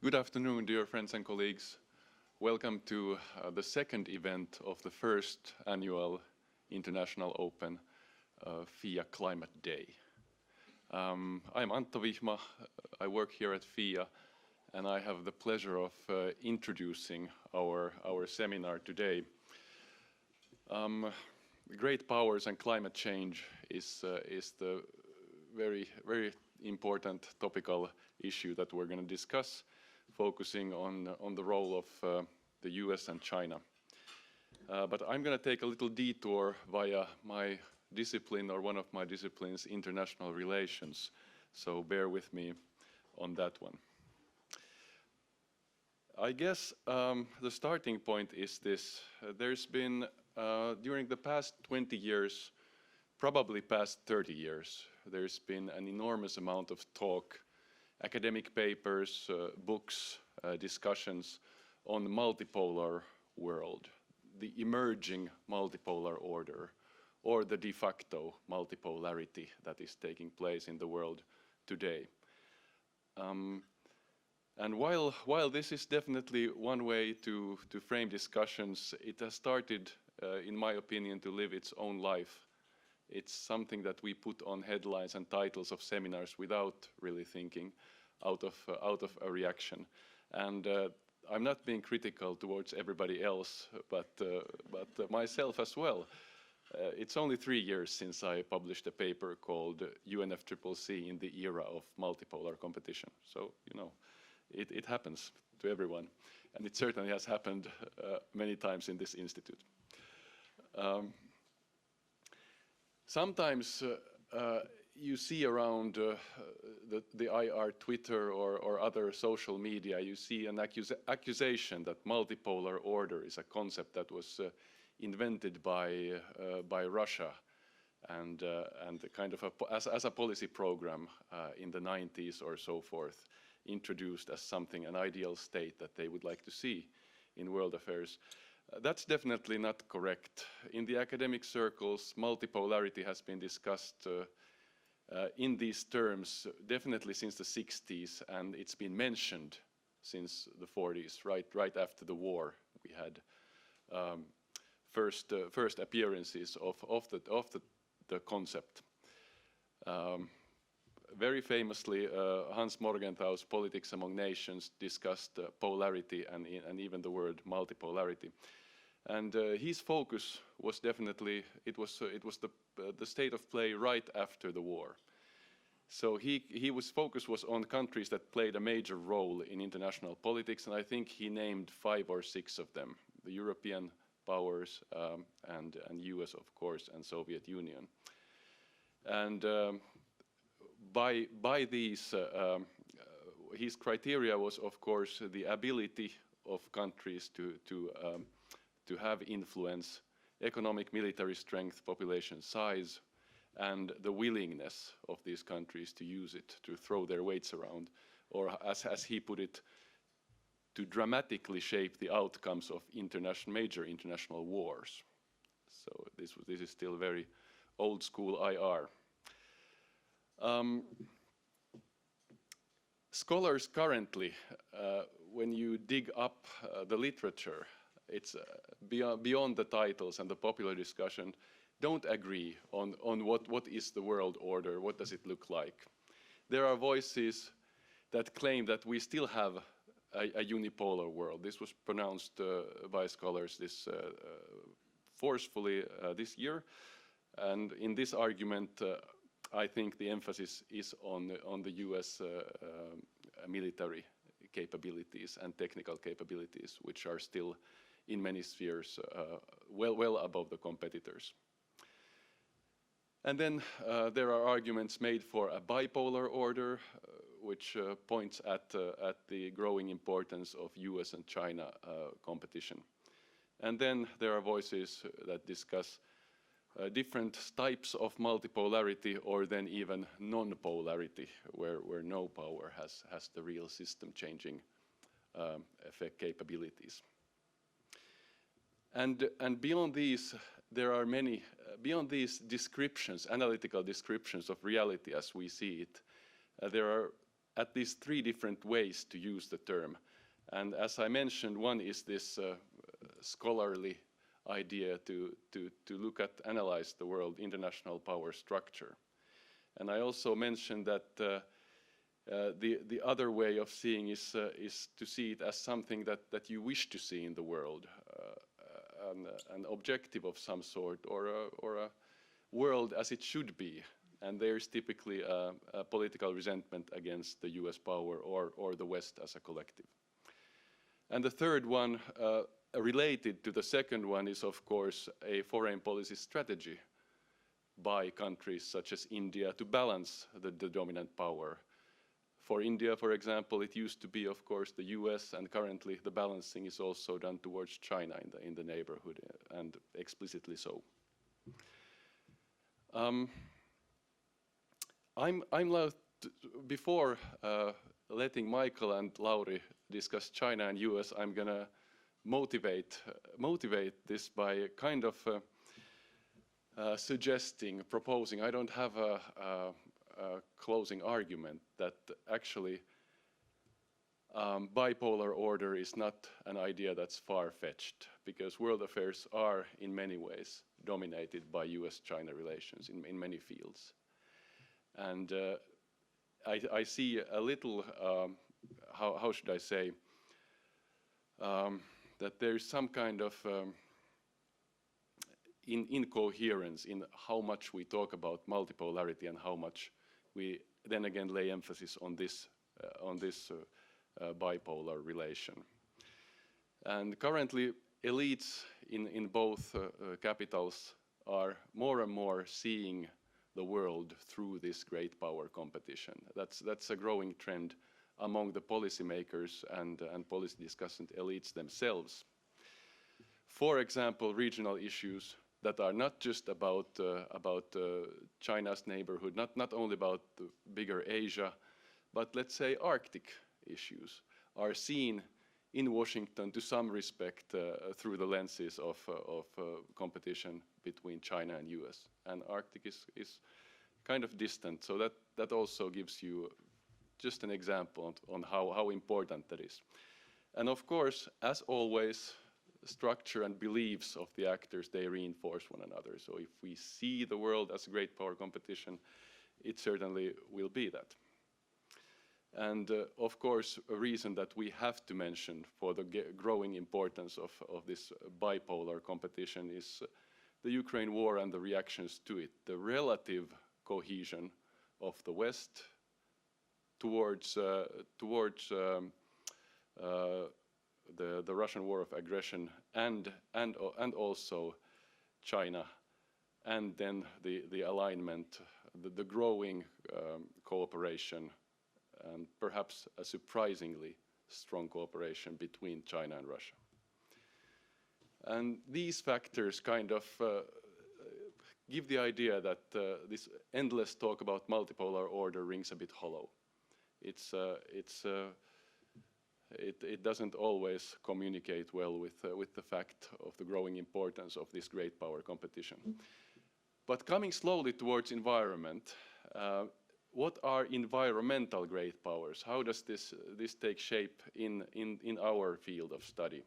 Good afternoon, dear friends and colleagues. Welcome to the second event of the first annual International Open FIIA Climate Day. I'm Antto Vihma. I work here at FIIA, and I have the pleasure of introducing our seminar today. Great powers and climate change is the very important topical issue that we're going to discuss, focusing on the role of the US and China. But I'm going to take a little detour via my discipline, or one of my disciplines, international relations. So bear with me on that one. I guess the starting point is this. There's been, during the past 20 years, probably past 30 years, there's been an enormous amount of talk, academic papers, books, discussions on the multipolar world, the emerging multipolar order, or the de facto multipolarity that is taking place in the world today. And while this is definitely one way to frame discussions, it has started, in my opinion, to live its own life. It's something that we put on headlines and titles of seminars without really thinking, out of a reaction. And I'm not being critical towards everybody else, but myself as well. It's only 3 years since I published a paper called UNFCCC in the era of multipolar competition. So, you know, it happens to everyone. And it certainly has happened many times in this institute. Sometimes you see around the IR Twitter or other social media, you see an accusation that multipolar order is a concept that was invented by Russia and kind of as a policy program in the 90s or so forth, introduced as something, an ideal state that they would like to see in world affairs. That's definitely not correct. In the academic circles, multipolarity has been discussed in these terms definitely since the 60s, and it's been mentioned since the 40s, right after the war. We had first appearances of the concept. Very famously, Hans Morgenthau's Politics Among Nations discussed polarity and even the word multipolarity. And his focus was definitely, it was the state of play right after the war. So his focus was on countries that played a major role in international politics, and I think he named 5 or 6 of them: the European powers, and US, of course, and Soviet Union. And by these, his criteria was, of course, the ability of countries to have influence, economic military strength, population size, and the willingness of these countries to use it, to throw their weights around, or as he put it, to dramatically shape the outcomes of major international wars. So this is still very old school IR. Scholars currently, when you dig up the literature, it's beyond the titles and the popular discussion, don't agree on what is the world order, what does it look like. There are voices that claim that we still have a unipolar world. This was pronounced by scholars forcefully this year. And in this argument, I think the emphasis is on the US military capabilities and technical capabilities, which are still in many spheres well above the competitors. And then there are arguments made for a bipolar order, which points at the growing importance of US and China competition. And then there are voices that discuss different types of multipolarity, or then even non-polarity, where no power has the real system-changing effect capabilities. And beyond these, there are many, beyond these descriptions, analytical descriptions of reality as we see it, there are at least 3 different ways to use the term. And as I mentioned, one is this scholarly idea to look at, analyze the world international power structure. And I also mentioned that the other way of seeing is to see it as something that you wish to see in the world, an objective of some sort, or a world as it should be. And there's typically a political resentment against the US power or the West as a collective. And the third one, related to the second one, is of course a foreign policy strategy by countries such as India to balance the dominant power. For India, for example, it used to be, of course, the US, and currently the balancing is also done towards China in the neighborhood, and explicitly so. Before letting Michael and Lauri discuss China and US, I'm going to motivate this by kind of proposing. I don't have a closing argument that actually bipolar order is not an idea that's far-fetched, because world affairs are in many ways dominated by US-China relations in many fields. And I see a little, how should I say, that there's some kind of incoherence in how much we talk about multipolarity and how much we then again lay emphasis on this bipolar relation. And currently, elites in both capitals are more and more seeing the world through this great power competition. That's a growing trend among the policymakers and policy discussant elites themselves. For example, regional issues that are not just about China's neighborhood, not only about the bigger Asia, but let's say Arctic issues are seen in Washington to some respect through the lenses of competition between China and US. And Arctic is kind of distant, so that also gives you just an example on how important that is. And of course, as always, structure and beliefs of the actors, they reinforce one another. So if we see the world as a great power competition, it certainly will be that. And of course, a reason that we have to mention for the growing importance of this bipolar competition is the Ukraine war and the reactions to it, the relative cohesion of the West towards the Russian war of aggression and also China, and then the alignment, the growing cooperation, and perhaps a surprisingly strong cooperation between China and Russia. And these factors kind of give the idea that this endless talk about multipolar order rings a bit hollow. It doesn't always communicate well with the fact of the growing importance of this great power competition. But coming slowly towards environment, what are environmental great powers? How does this take shape in our field of study?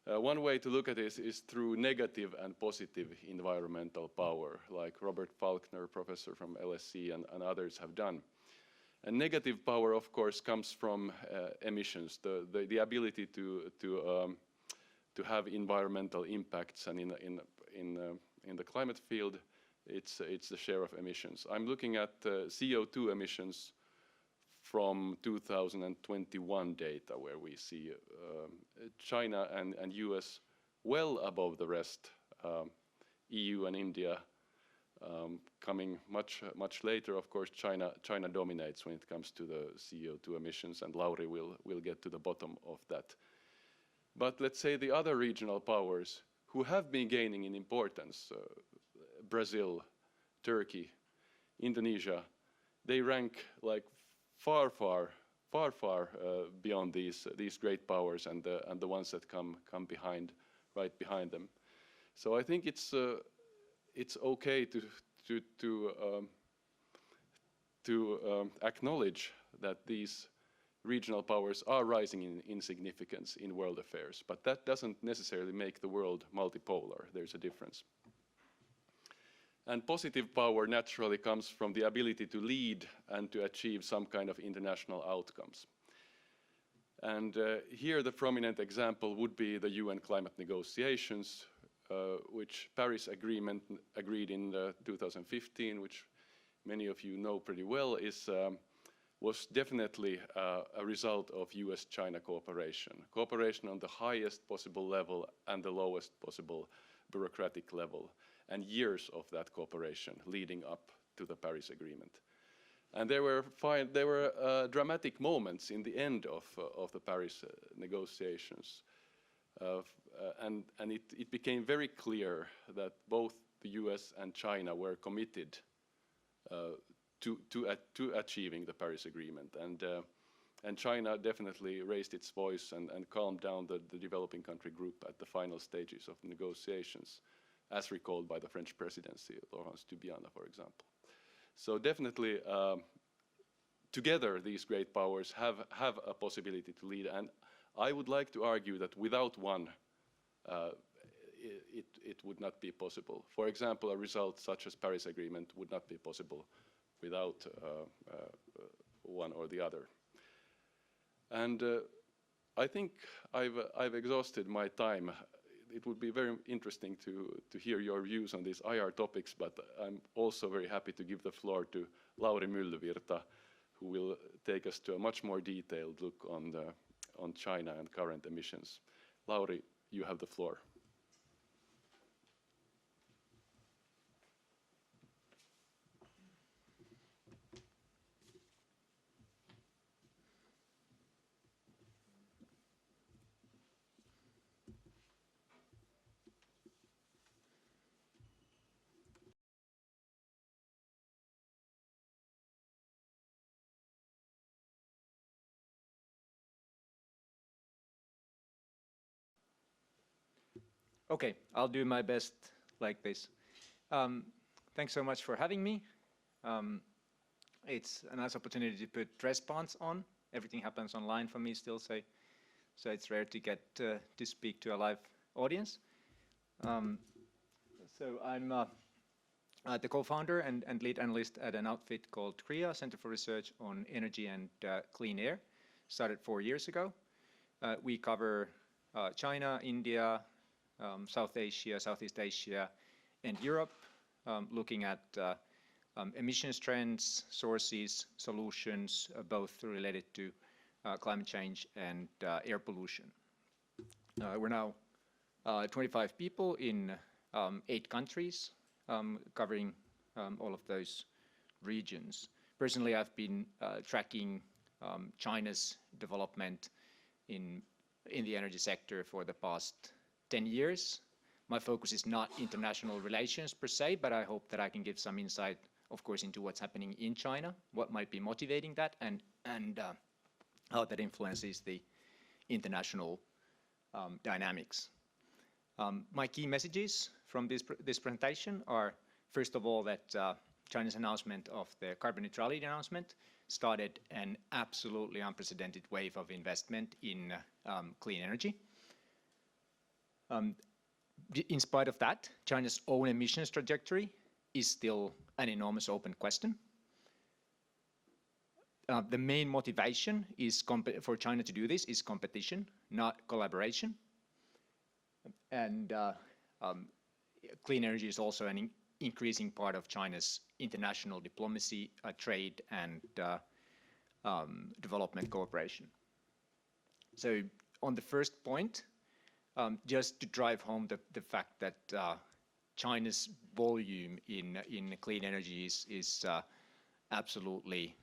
One way to look at this is through negative and positive environmental power, like Robert Falkner, professor from LSE, and others have done. And negative power, of course, comes from emissions, the ability to have environmental impacts, and in the climate field, it's the share of emissions. I'm looking at CO2 emissions from 2021 data, where we see China and US well above the rest, EU and India coming much later. Of course, China dominates when it comes to the CO2 emissions, and Lauri will get to the bottom of that. But let's say the other regional powers who have been gaining in importance, Brazil, Turkey, Indonesia, they rank like far beyond these great powers and the ones that come right behind them. So I think it's okay to acknowledge that these regional powers are rising in significance in world affairs, but that doesn't necessarily make the world multipolar. There's a difference. And positive power naturally comes from the ability to lead and to achieve some kind of international outcomes. And here the prominent example would be the UN climate negotiations, which Paris Agreement agreed in 2015, which many of you know pretty well, was definitely a result of US-China cooperation. Cooperation on the highest possible level and the lowest possible bureaucratic level, and years of that cooperation leading up to the Paris Agreement. And there were dramatic moments in the end of the Paris negotiations. And it became very clear that both the US and China were committed to achieving the Paris Agreement. And China definitely raised its voice and calmed down the developing country group at the final stages of the negotiations, as recalled by the French presidency, Laurence Tubiana, for example. So definitely, together, these great powers have a possibility to lead. And I would like to argue that without one, it would not be possible. For example, a result such as Paris Agreement would not be possible without one or the other. And I think I've exhausted my time. It would be very interesting to hear your views on these IR topics, but I'm also very happy to give the floor to Lauri Myllyvirta, who will take us to a much more detailed look on China and current emissions. Lauri, you have the floor. Okay, I'll do my best like this. Thanks so much for having me. It's a nice opportunity to put dress pants on. Everything happens online for me still, so it's rare to get to speak to a live audience. So I'm the co-founder and lead analyst at an outfit called CEEPR, Center for Research on Energy and Clean Air. Started 4 years ago. We cover China, India, South Asia, Southeast Asia, and Europe, looking at emissions trends, sources, solutions, both related to climate change and air pollution. We're now 25 people in 8 countries, covering all of those regions. Personally, I've been tracking China's development in the energy sector for the past 10 years. My focus is not international relations per se, but I hope that I can give some insight, of course, into what's happening in China, what might be motivating that, and how that influences the international dynamics. My key messages from this presentation are, first of all, that China's announcement of the carbon neutrality announcement started an absolutely unprecedented wave of investment in clean energy. In spite of that, China's own emissions trajectory is still an enormous open question. The main motivation is for China to do this is competition, not collaboration. And clean energy is also an increasing part of China's international diplomacy, trade, and development cooperation. So on the first point, just to drive home the fact that China's volume in clean energy is absolutely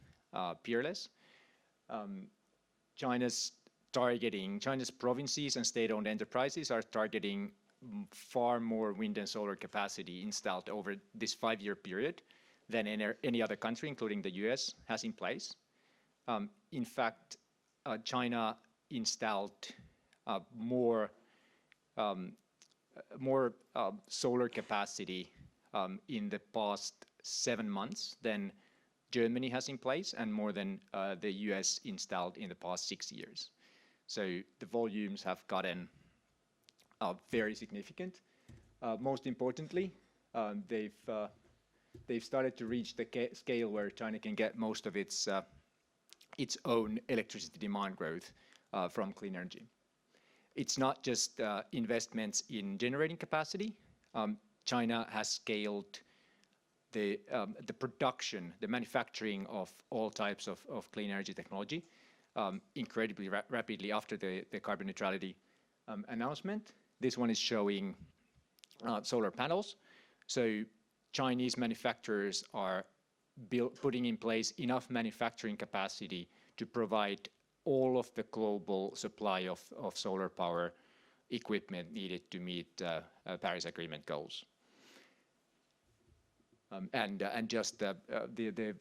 peerless. China's provinces and state-owned enterprises are targeting far more wind and solar capacity installed over this 5-year period than any other country, including the US, has in place. In fact, China installed more solar capacity in the past 7 months than Germany has in place and more than the US installed in the past 6 years. So the volumes have gotten very significant. Most importantly, they've started to reach the scale where China can get most of its own electricity demand growth from clean energy. It's not just investments in generating capacity. China has scaled the production, the manufacturing of all types of clean energy technology incredibly rapidly after the carbon neutrality announcement. This one is showing solar panels. So Chinese manufacturers are putting in place enough manufacturing capacity to provide all of the global supply of solar power equipment needed to meet Paris Agreement goals. And just the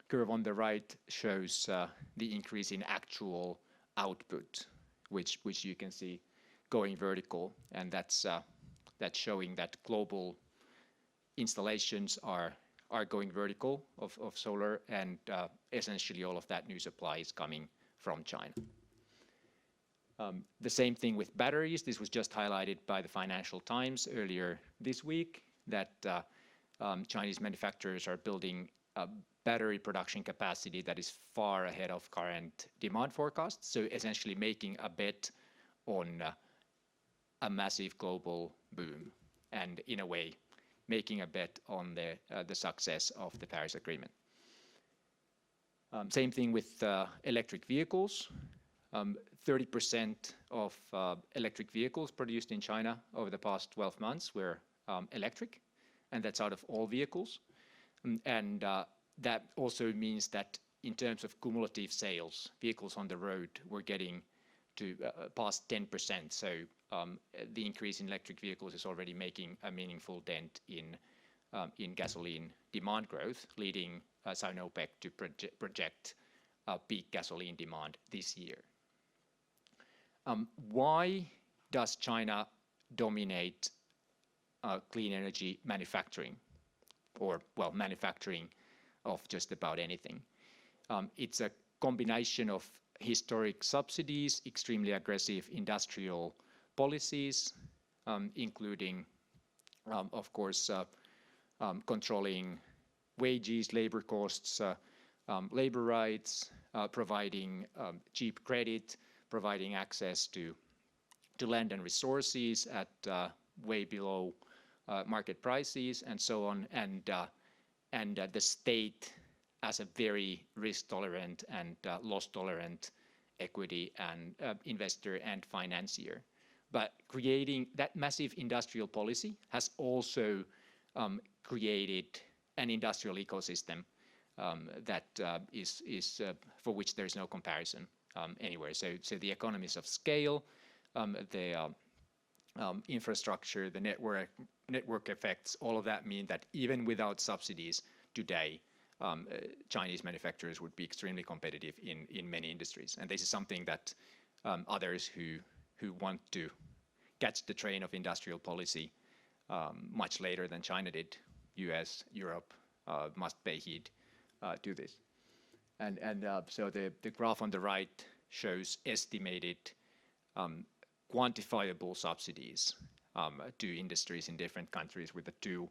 curve on the right shows the increase in actual output, which you can see going vertical, and that's showing that global installations are going vertical of solar, and essentially all of that new supply is coming from China. The same thing with batteries. This was just highlighted by the Financial Times earlier this week, that Chinese manufacturers are building a battery production capacity that is far ahead of current demand forecasts. So essentially making a bet on a massive global boom, and in a way making a bet on the success of the Paris Agreement. Same thing with electric vehicles. 30% of electric vehicles produced in China over the past 12 months were electric, and that's out of all vehicles. And that also means that in terms of cumulative sales, vehicles on the road were getting to past 10%. So the increase in electric vehicles is already making a meaningful dent in gasoline demand growth, leading Sinopec to project peak gasoline demand this year. Why does China dominate clean energy manufacturing, or, well, manufacturing of just about anything? It's a combination of historic subsidies, extremely aggressive industrial policies, including, of course, controlling wages, labor costs, labor rights, providing cheap credit, providing access to land and resources at way below market prices, and so on, and the state as a very risk-tolerant and loss-tolerant equity and investor and financier. But creating that massive industrial policy has also created an industrial ecosystem that is for which there is no comparison anywhere. So the economies of scale, the infrastructure, the network effects, all of that mean that even without subsidies today, Chinese manufacturers would be extremely competitive in many industries. And this is something that others who want to catch the train of industrial policy much later than China did, US, Europe, must pay heed to this. And so the graph on the right shows estimated quantifiable subsidies to industries in different countries, with the two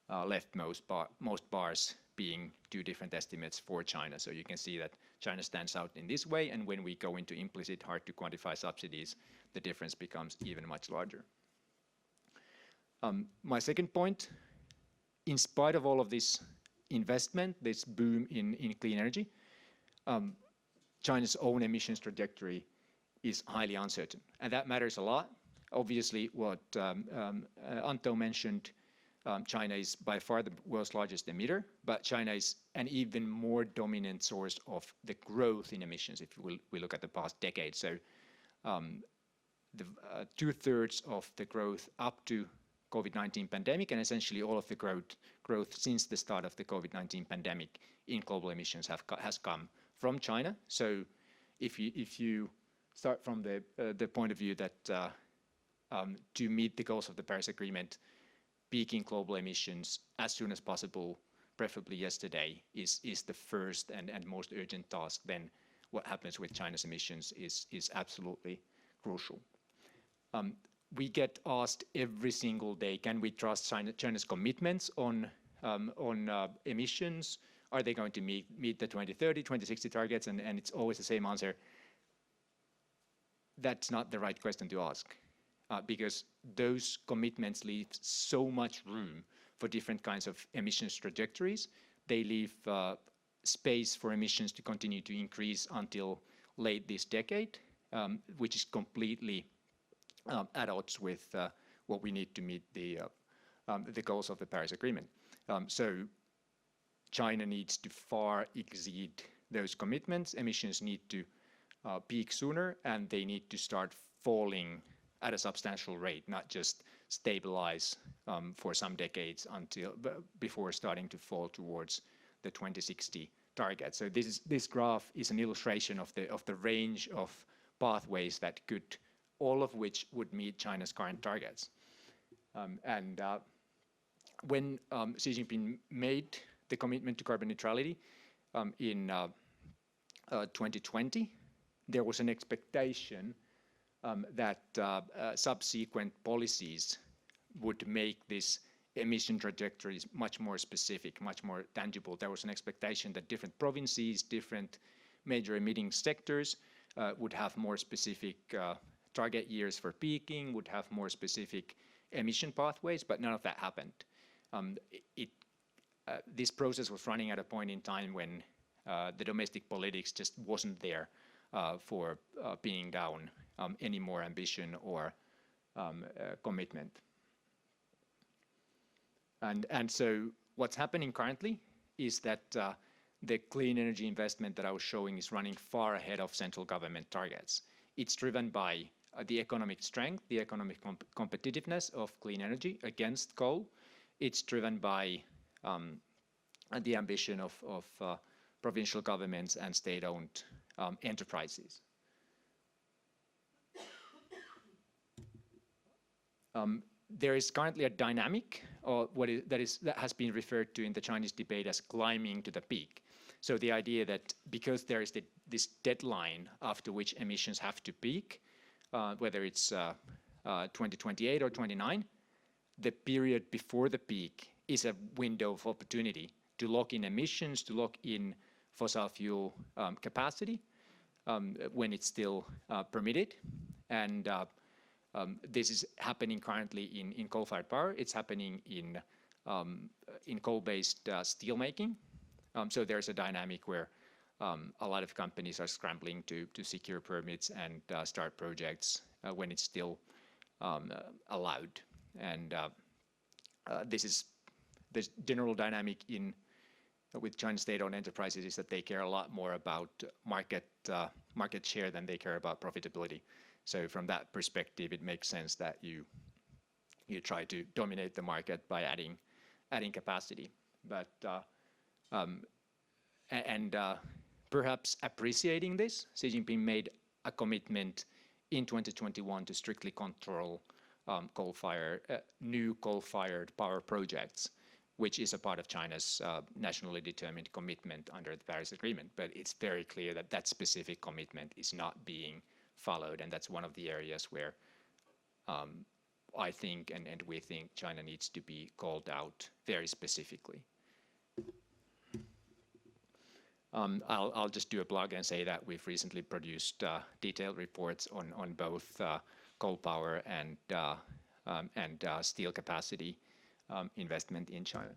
leftmost most bars being two different estimates for China. So you can see that China stands out in this way, and when we go into implicit, hard to quantify subsidies, the difference becomes even much larger. My second point, in spite of all of this investment, this boom in clean energy, China's own emissions trajectory is highly uncertain, and that matters a lot. Obviously, what Antto mentioned, China is by far the world's largest emitter, but China is an even more dominant source of the growth in emissions if we look at the past decade. So the 2/3 of the growth up to COVID-19 pandemic, and essentially all of the growth since the start of the COVID-19 pandemic in global emissions has come from China. So if you start from the point of view that to meet the goals of the Paris Agreement, peaking global emissions as soon as possible preferably yesterday, is the first and most urgent task, then what happens with China's emissions is absolutely crucial. We get asked every single day, can we trust China's commitments on emissions? Are they going to meet the 2030, 2060 targets? And it's always the same answer. That's not the right question to ask, because those commitments leave so much room for different kinds of emissions trajectories. They leave space for emissions to continue to increase until late this decade, which is completely at odds with what we need to meet the goals of the Paris Agreement. So China needs to far exceed those commitments. Emissions need to peak sooner, and they need to start falling at a substantial rate, not just stabilize for some decades before starting to fall towards the 2060 target. So this graph is an illustration of the range of pathways that could, all of which would meet China's current targets. When Xi Jinping made the commitment to carbon neutrality in 2020, there was an expectation that subsequent policies would make these emission trajectories much more specific, much more tangible. There was an expectation that different provinces, different major emitting sectors would have more specific target years for peaking, would have more specific emission pathways, but none of that happened. This process was running at a point in time when the domestic politics just wasn't there for pinning down any more ambition or commitment. And so what's happening currently is that the clean energy investment that I was showing is running far ahead of central government targets. It's driven by the economic strength, the economic competitiveness of clean energy against coal. It's driven by the ambition of provincial governments and state-owned enterprises. There is currently a dynamic, or that has been referred to in the Chinese debate as climbing to the peak. So the idea that because there is this deadline after which emissions have to peak, whether it's 2028 or 29, the period before the peak is a window of opportunity to lock in emissions, to lock in fossil fuel capacity when it's still permitted. And this is happening currently in coal-fired power. It's happening in coal-based steelmaking. So there's a dynamic where a lot of companies are scrambling to secure permits and start projects when it's still allowed. And this general dynamic with Chinese state-owned enterprises is that they care a lot more about market share than they care about profitability. So from that perspective, it makes sense that you try to dominate the market by adding capacity. But perhaps appreciating this, Xi Jinping made a commitment in 2021 to strictly control new coal-fired power projects, which is a part of China's nationally determined commitment under the Paris Agreement. But it's very clear that that specific commitment is not being followed, and that's one of the areas where I think and we think China needs to be called out very specifically. I'll just do a plug and say that we've recently produced detailed reports on both coal power and steel capacity investment in China.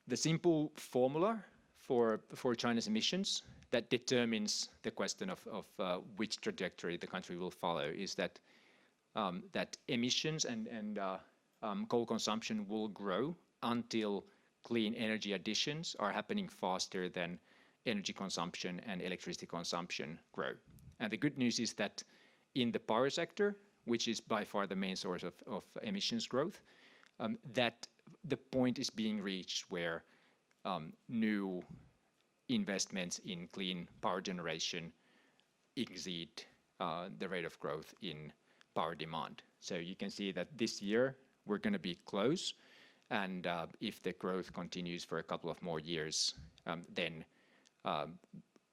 The simple formula for China's emissions that determines the question of which trajectory the country will follow is that emissions and coal consumption will grow until clean energy additions are happening faster than energy consumption and electricity consumption grow. And the good news is that in the power sector, which is by far the main source of emissions growth, that the point is being reached where new investments in clean power generation exceed the rate of growth in power demand. So you can see that this year we're going to be close. And if the growth continues for a couple of more years, then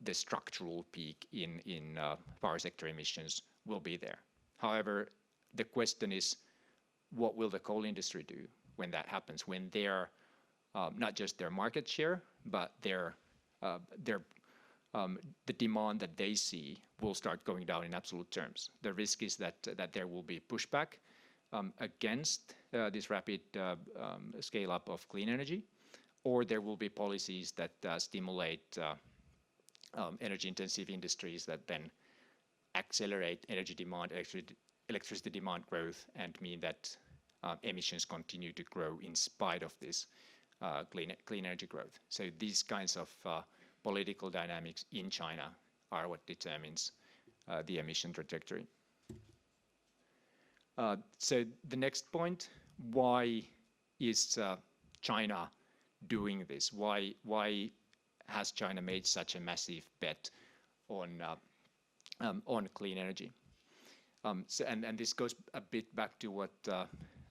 the structural peak in power sector emissions will be there. However, the question is, what will the coal industry do when that happens? When their not just their market share, but the demand that they see will start going down in absolute terms. The risk is that there will be pushback against this rapid scale up of clean energy, or there will be policies that stimulate energy intensive industries that then accelerate energy demand, electricity demand growth, and mean that emissions continue to grow in spite of this clean energy growth. So these kinds of political dynamics in China are what determines the emission trajectory. So the next point, why is China doing this? Why has China made such a massive bet on clean energy? And this goes a bit back to what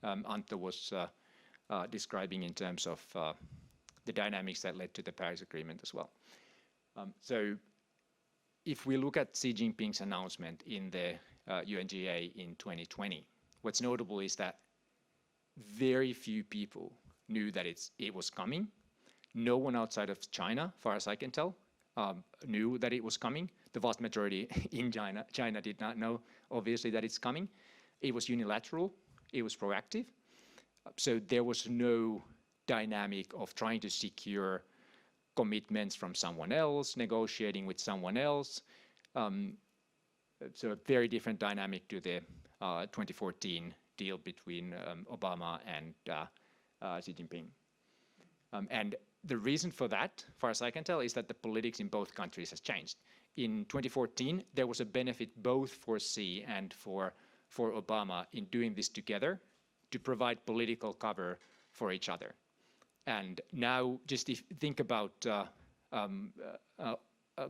Antto was describing in terms of the dynamics that led to the Paris Agreement as well. So if we look at Xi Jinping's announcement in the UNGA in 2020, what's notable is that very few people knew that it was coming. No one outside of China, far as I can tell, knew that it was coming. The vast majority in China did not know, obviously, that it's coming. It was unilateral. It was proactive. So there was no dynamic of trying to secure commitments from someone else, negotiating with someone else. So a very different dynamic to the 2014 deal between Obama and Xi Jinping. And the reason for that, far as I can tell, is that the politics in both countries has changed. In 2014, there was a benefit both for Xi and for Obama in doing this together to provide political cover for each other. And now, just think about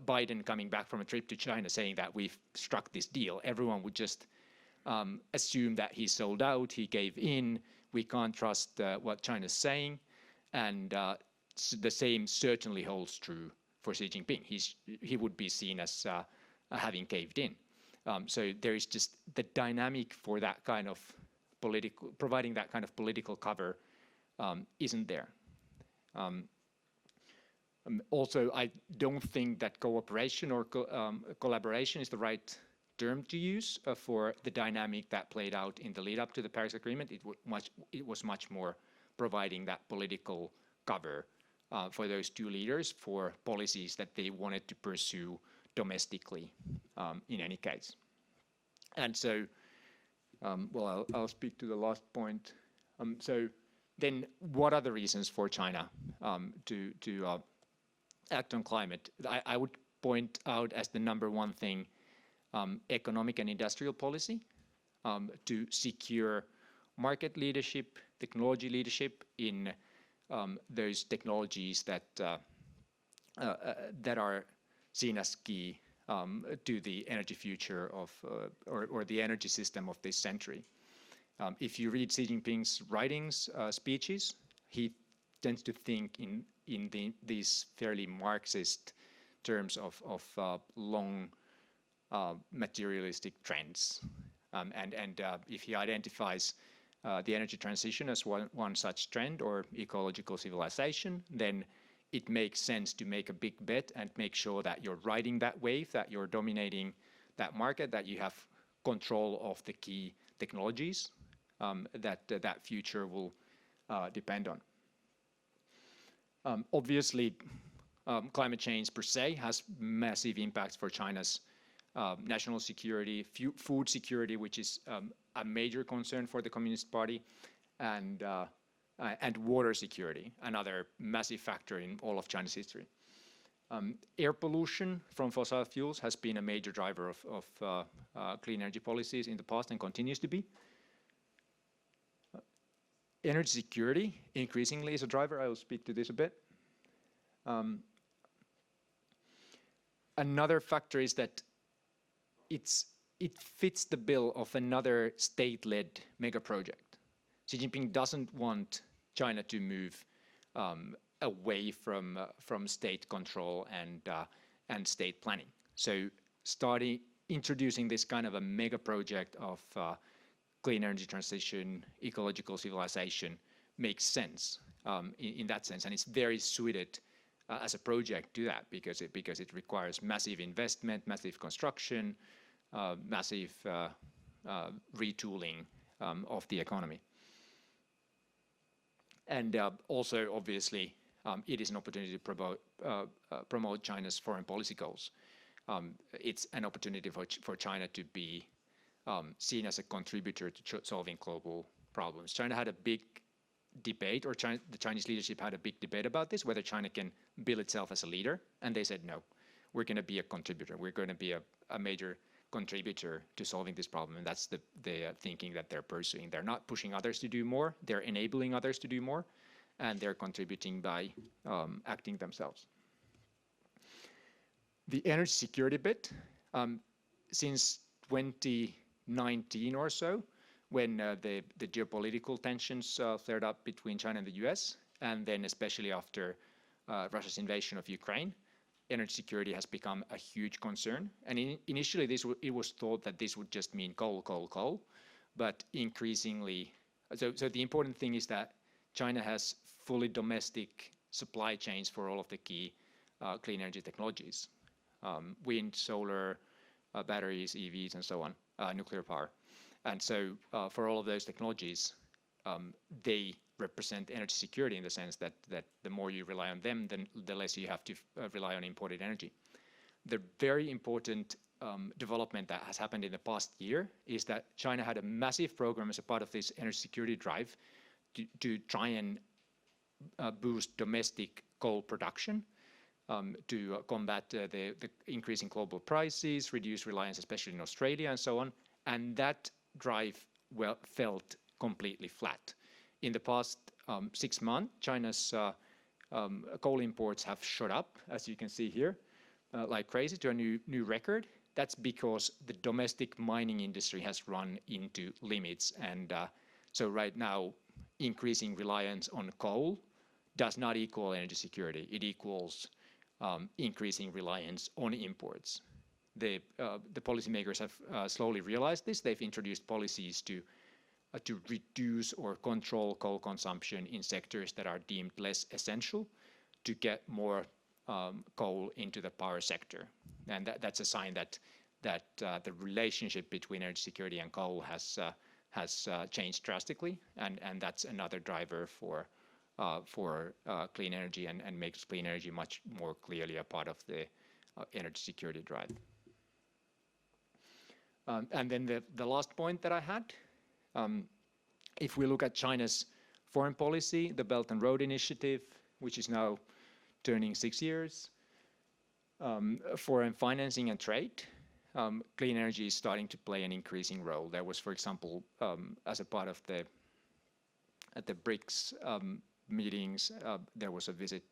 Biden coming back from a trip to China saying that we've struck this deal. Everyone would just assume that he sold out, he gave in, we can't trust what China's saying. And the same certainly holds true for Xi Jinping. He would be seen as having caved in. So there is just the dynamic for that kind of providing that kind of political cover isn't there. Also, I don't think that cooperation or collaboration is the right term to use for the dynamic that played out in the lead up to the Paris Agreement. It was much more providing that political cover for those two leaders for policies that they wanted to pursue domestically in any case. And so, well, I'll speak to the last point. So then what are the reasons for China to act on climate? I would point out as the number one thing, economic and industrial policy to secure market leadership, technology leadership in those technologies that are seen as key to the energy future of or the energy system of this century. If you read Xi Jinping's writings, speeches, he tends to think in these fairly Marxist terms of long materialistic trends. And if he identifies the energy transition as one such trend or ecological civilization, then it makes sense to make a big bet and make sure that you're riding that wave, that you're dominating that market, that you have control of the key technologies that future will depend on. Obviously, climate change per se has massive impacts for China's national security, food security, which is a major concern for the Communist Party, and water security, another massive factor in all of China's history. Air pollution from fossil fuels has been a major driver of clean energy policies in the past and continues to be. Energy security increasingly is a driver. I will speak to this a bit. Another factor is that it fits the bill of another state-led mega project. Xi Jinping doesn't want China to move away from state control and state planning. So introducing this kind of a mega project of clean energy transition, ecological civilization makes sense in that sense, and it's very suited as a project to that because it requires massive investment, massive construction, massive retooling of the economy. And also, obviously, it is an opportunity to promote China's foreign policy goals. It's an opportunity for China to be seen as a contributor to solving global problems. China had a big debate, or the Chinese leadership had a big debate about this, whether China can bill itself as a leader, and they said no. We're going to be a contributor. We're going to be a major contributor to solving this problem, and that's the thinking that they're pursuing. They're not pushing others to do more, they're enabling others to do more, and they're contributing by acting themselves. The energy security bit, since 2019 or so, when the geopolitical tensions flared up between China and the US, and then especially after Russia's invasion of Ukraine, energy security has become a huge concern. And initially, it was thought that this would just mean coal. But increasingly, so the important thing is that China has fully domestic supply chains for all of the key clean energy technologies. Wind, solar, batteries, EVs, and so on, nuclear power. And so for all of those technologies, they represent energy security in the sense that the more you rely on them, then the less you have to rely on imported energy. The very important development that has happened in the past year is that China had a massive program as a part of this energy security drive to try and boost domestic coal production to combat the increasing global prices, reduce reliance, especially in Australia and so on. And that drive felt completely flat. In the past 6 months, China's coal imports have shot up, as you can see here, like crazy, to a new record. That's because the domestic mining industry has run into limits. And so right now, increasing reliance on coal does not equal energy security. It equals increasing reliance on imports. The policymakers have slowly realized this. They've introduced policies to reduce or control coal consumption in sectors that are deemed less essential to get more coal into the power sector. And that's a sign that the relationship between energy security and coal has changed drastically, and that's another driver for clean energy and makes clean energy much more clearly a part of the energy security drive. And then the last point that I had, if we look at China's foreign policy, the Belt and Road Initiative, which is now turning 6 years, foreign financing and trade, clean energy is starting to play an increasing role. There was, for example, as a part of at the BRICS meetings, there was a visit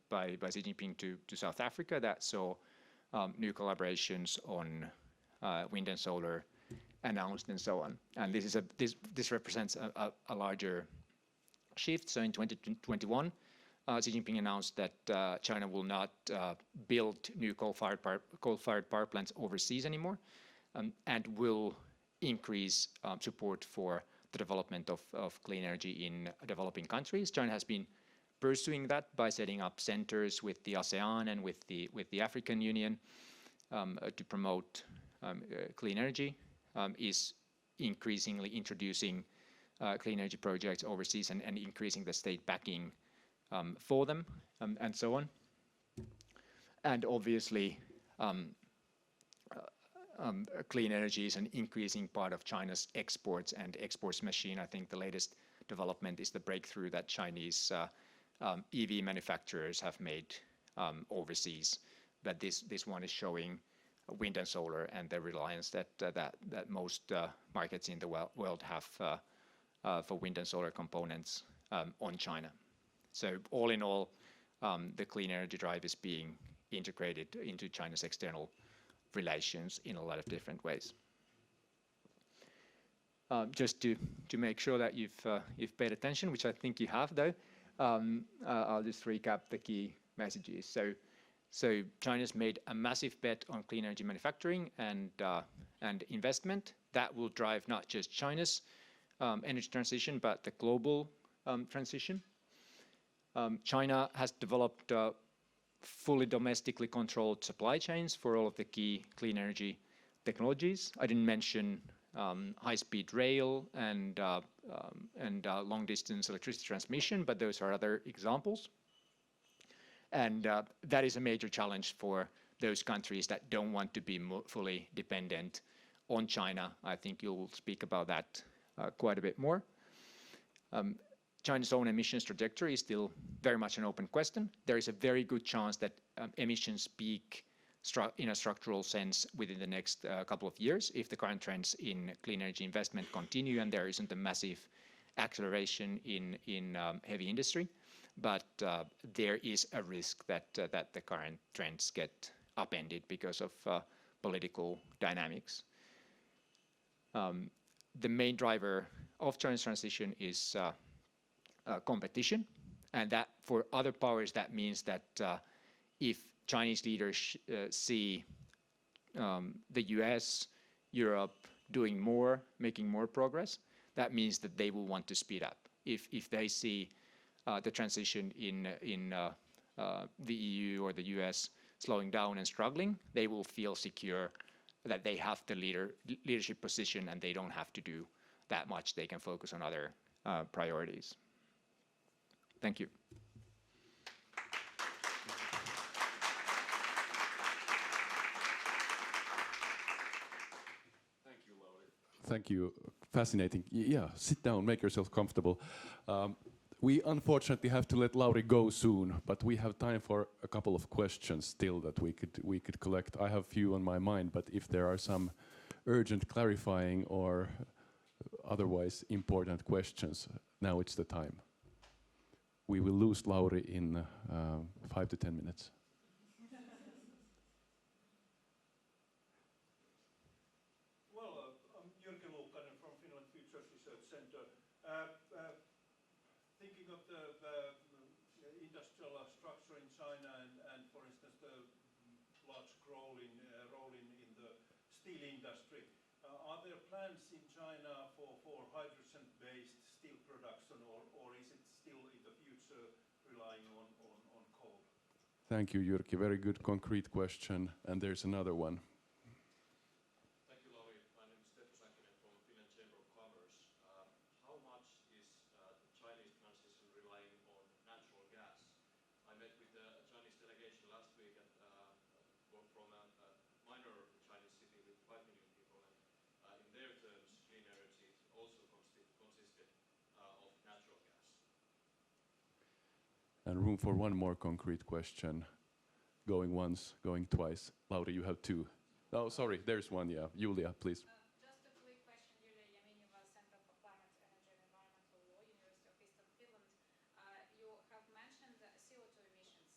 by Xi Jinping to South Africa that saw new collaborations on wind and solar announced and so on. And this represents a larger shift. So in 2021, Xi Jinping announced that China will not build new coal-fired power plants overseas anymore, and will increase support for the development of clean energy in developing countries. China has been pursuing that by setting up centers with the ASEAN and with the African Union to promote clean energy, is increasingly introducing clean energy projects overseas and increasing the state backing for them, and so on. And obviously, clean energy is an increasing part of China's exports and exports machine. I think the latest development is the breakthrough that Chinese EV manufacturers have made overseas. But this one is showing wind and solar and the reliance that most markets in the world have for wind and solar components on China. So all in all, the clean energy drive is being integrated into China's external relations in a lot of different ways. just to make sure that you've paid attention, which I think you have, though, I'll just recap the key messages. So China's made a massive bet on clean energy manufacturing and investment that will drive not just China's energy transition, but the global transition. China has developed fully domestically controlled supply chains for all of the key clean energy technologies. I didn't mention high-speed rail and long-distance electricity transmission, but those are other examples. And that is a major challenge for those countries that don't want to be fully dependent on China. I think you'll speak about that quite a bit more. China's own emissions trajectory is still very much an open question. There is a very good chance that emissions peak in a structural sense within the next couple of years if the current trends in clean energy investment continue and there isn't a massive acceleration in heavy industry. But there is a risk that the current trends get upended because of political dynamics. The main driver of China's transition is competition, and that for other powers that means that if Chinese leaders see the US, Europe doing more, making more progress, that means that they will want to speed up. If they see the transition in the EU or the US slowing down and struggling, they will feel secure that they have the leadership position and they don't have to do that much. They can focus on other priorities. Thank you. Thank you, Lauri. Thank you. Fascinating. Yeah, sit down, make yourself comfortable. We unfortunately have to let Lauri go soon, but we have time for a couple of questions still that we could collect. I have a few on my mind, but if there are some urgent clarifying or otherwise important questions, now it's the time. We will lose Lauri in 5 to 10 minutes. Thinking of the industrial structure in China and for instance, the large role in the steel industry, are there plans in China for hydrogen-based steel production, or is it still in the future relying on coal? Thank you, Jyrki. Very good concrete question. And there's another one. And room for one more concrete question. Going once, going twice. Lauri, you have two. Oh, sorry, there's one, yeah. Julia, please. Just a quick question, Julia Jämineva, Center for Climate, Energy and Environmental Law, University of Eastern Finland. You have mentioned the CO2 emissions.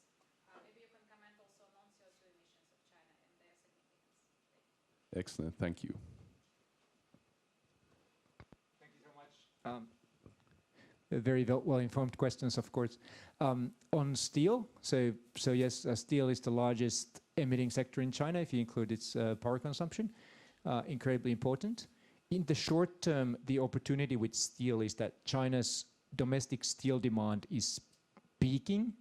Maybe you can comment also on non-CO2 emissions of China and their significance. Excellent, thank you. Thank you so much. Very well-informed questions, of course. On steel, so yes, steel is the largest emitting sector in China if you include its power consumption. Incredibly important. In the short term, the opportunity with steel is that China's domestic steel demand is peaking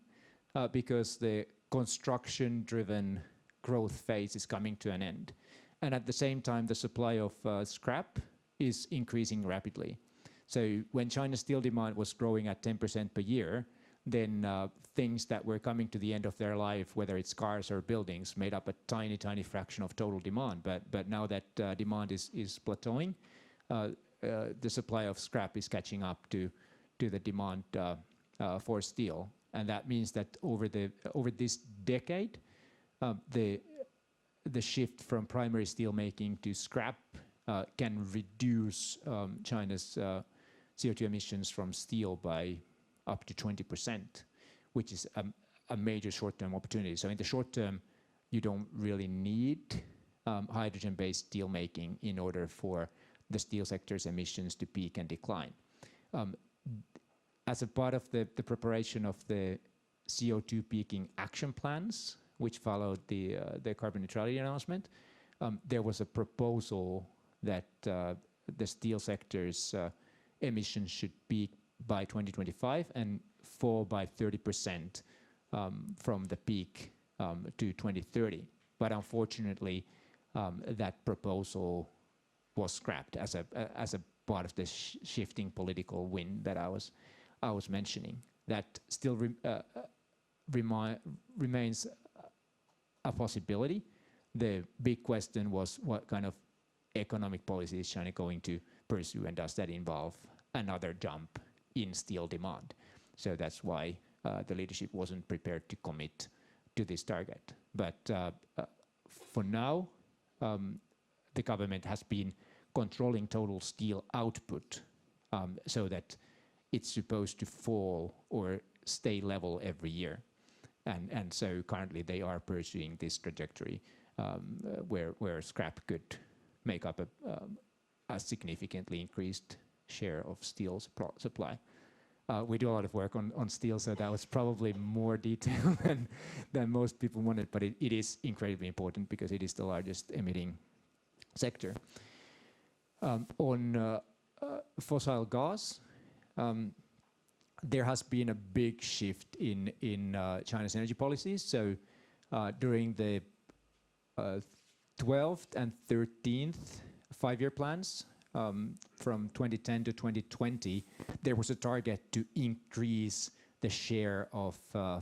because the construction-driven growth phase is coming to an end. And at the same time, the supply of scrap is increasing rapidly. So when China's steel demand was growing at 10% per year, then things that were coming to the end of their life, whether it's cars or buildings, made up a tiny, tiny fraction of total demand. But now that demand is plateauing, the supply of scrap is catching up to the demand for steel. And that means that over this decade, the shift from primary steel making to scrap can reduce China's CO2 emissions from steel by up to 20%, which is a major short-term opportunity. So in the short term, you don't really need hydrogen-based steel making in order for the steel sector's emissions to peak and decline. As a part of the preparation of the CO2 peaking action plans, which followed the carbon neutrality announcement, there was a proposal that the steel sector's emissions should peak by 2025 and fall by 30% from the peak to 2030. But unfortunately, that proposal was scrapped as a part of the shifting political wind that I was mentioning. That still remains a possibility. The big question was what kind of economic policy is China going to pursue, and does that involve another jump in steel demand? So that's why the leadership wasn't prepared to commit to this target. But for now, the government has been controlling total steel output so that it's supposed to fall or stay level every year. And so currently they are pursuing this trajectory where scrap could make up a significantly increased share of steel supply. We do a lot of work on steel, so that was probably more detail than most people wanted, but it is incredibly important because it is the largest emitting sector. On fossil gas, there has been a big shift in China's energy policies. So during the 12th and 13th five-year plans, from 2010 to 2020, there was a target to increase the share of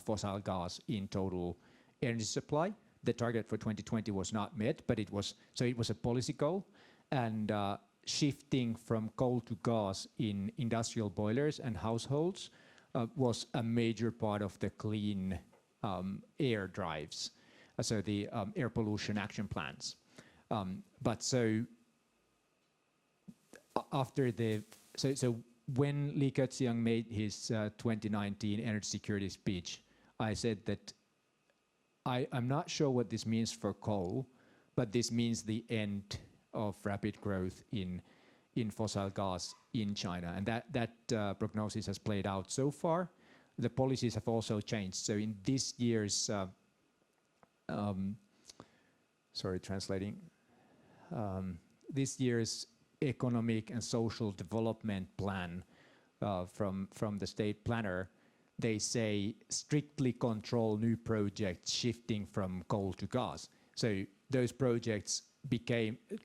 fossil gas in total energy supply. The target for 2020 was not met, but it was a policy goal. And shifting from coal to gas in industrial boilers and households was a major part of the clean air drives, so the air pollution action plans. But so after so when Li Keqiang made his 2019 energy security speech, I said that I'm not sure what this means for coal, but this means the end of rapid growth in fossil gas in China, and that prognosis has played out so far. The policies have also changed. So in this year's this year's economic and social development plan from the state planner, they say strictly control new projects shifting from coal to gas. So those projects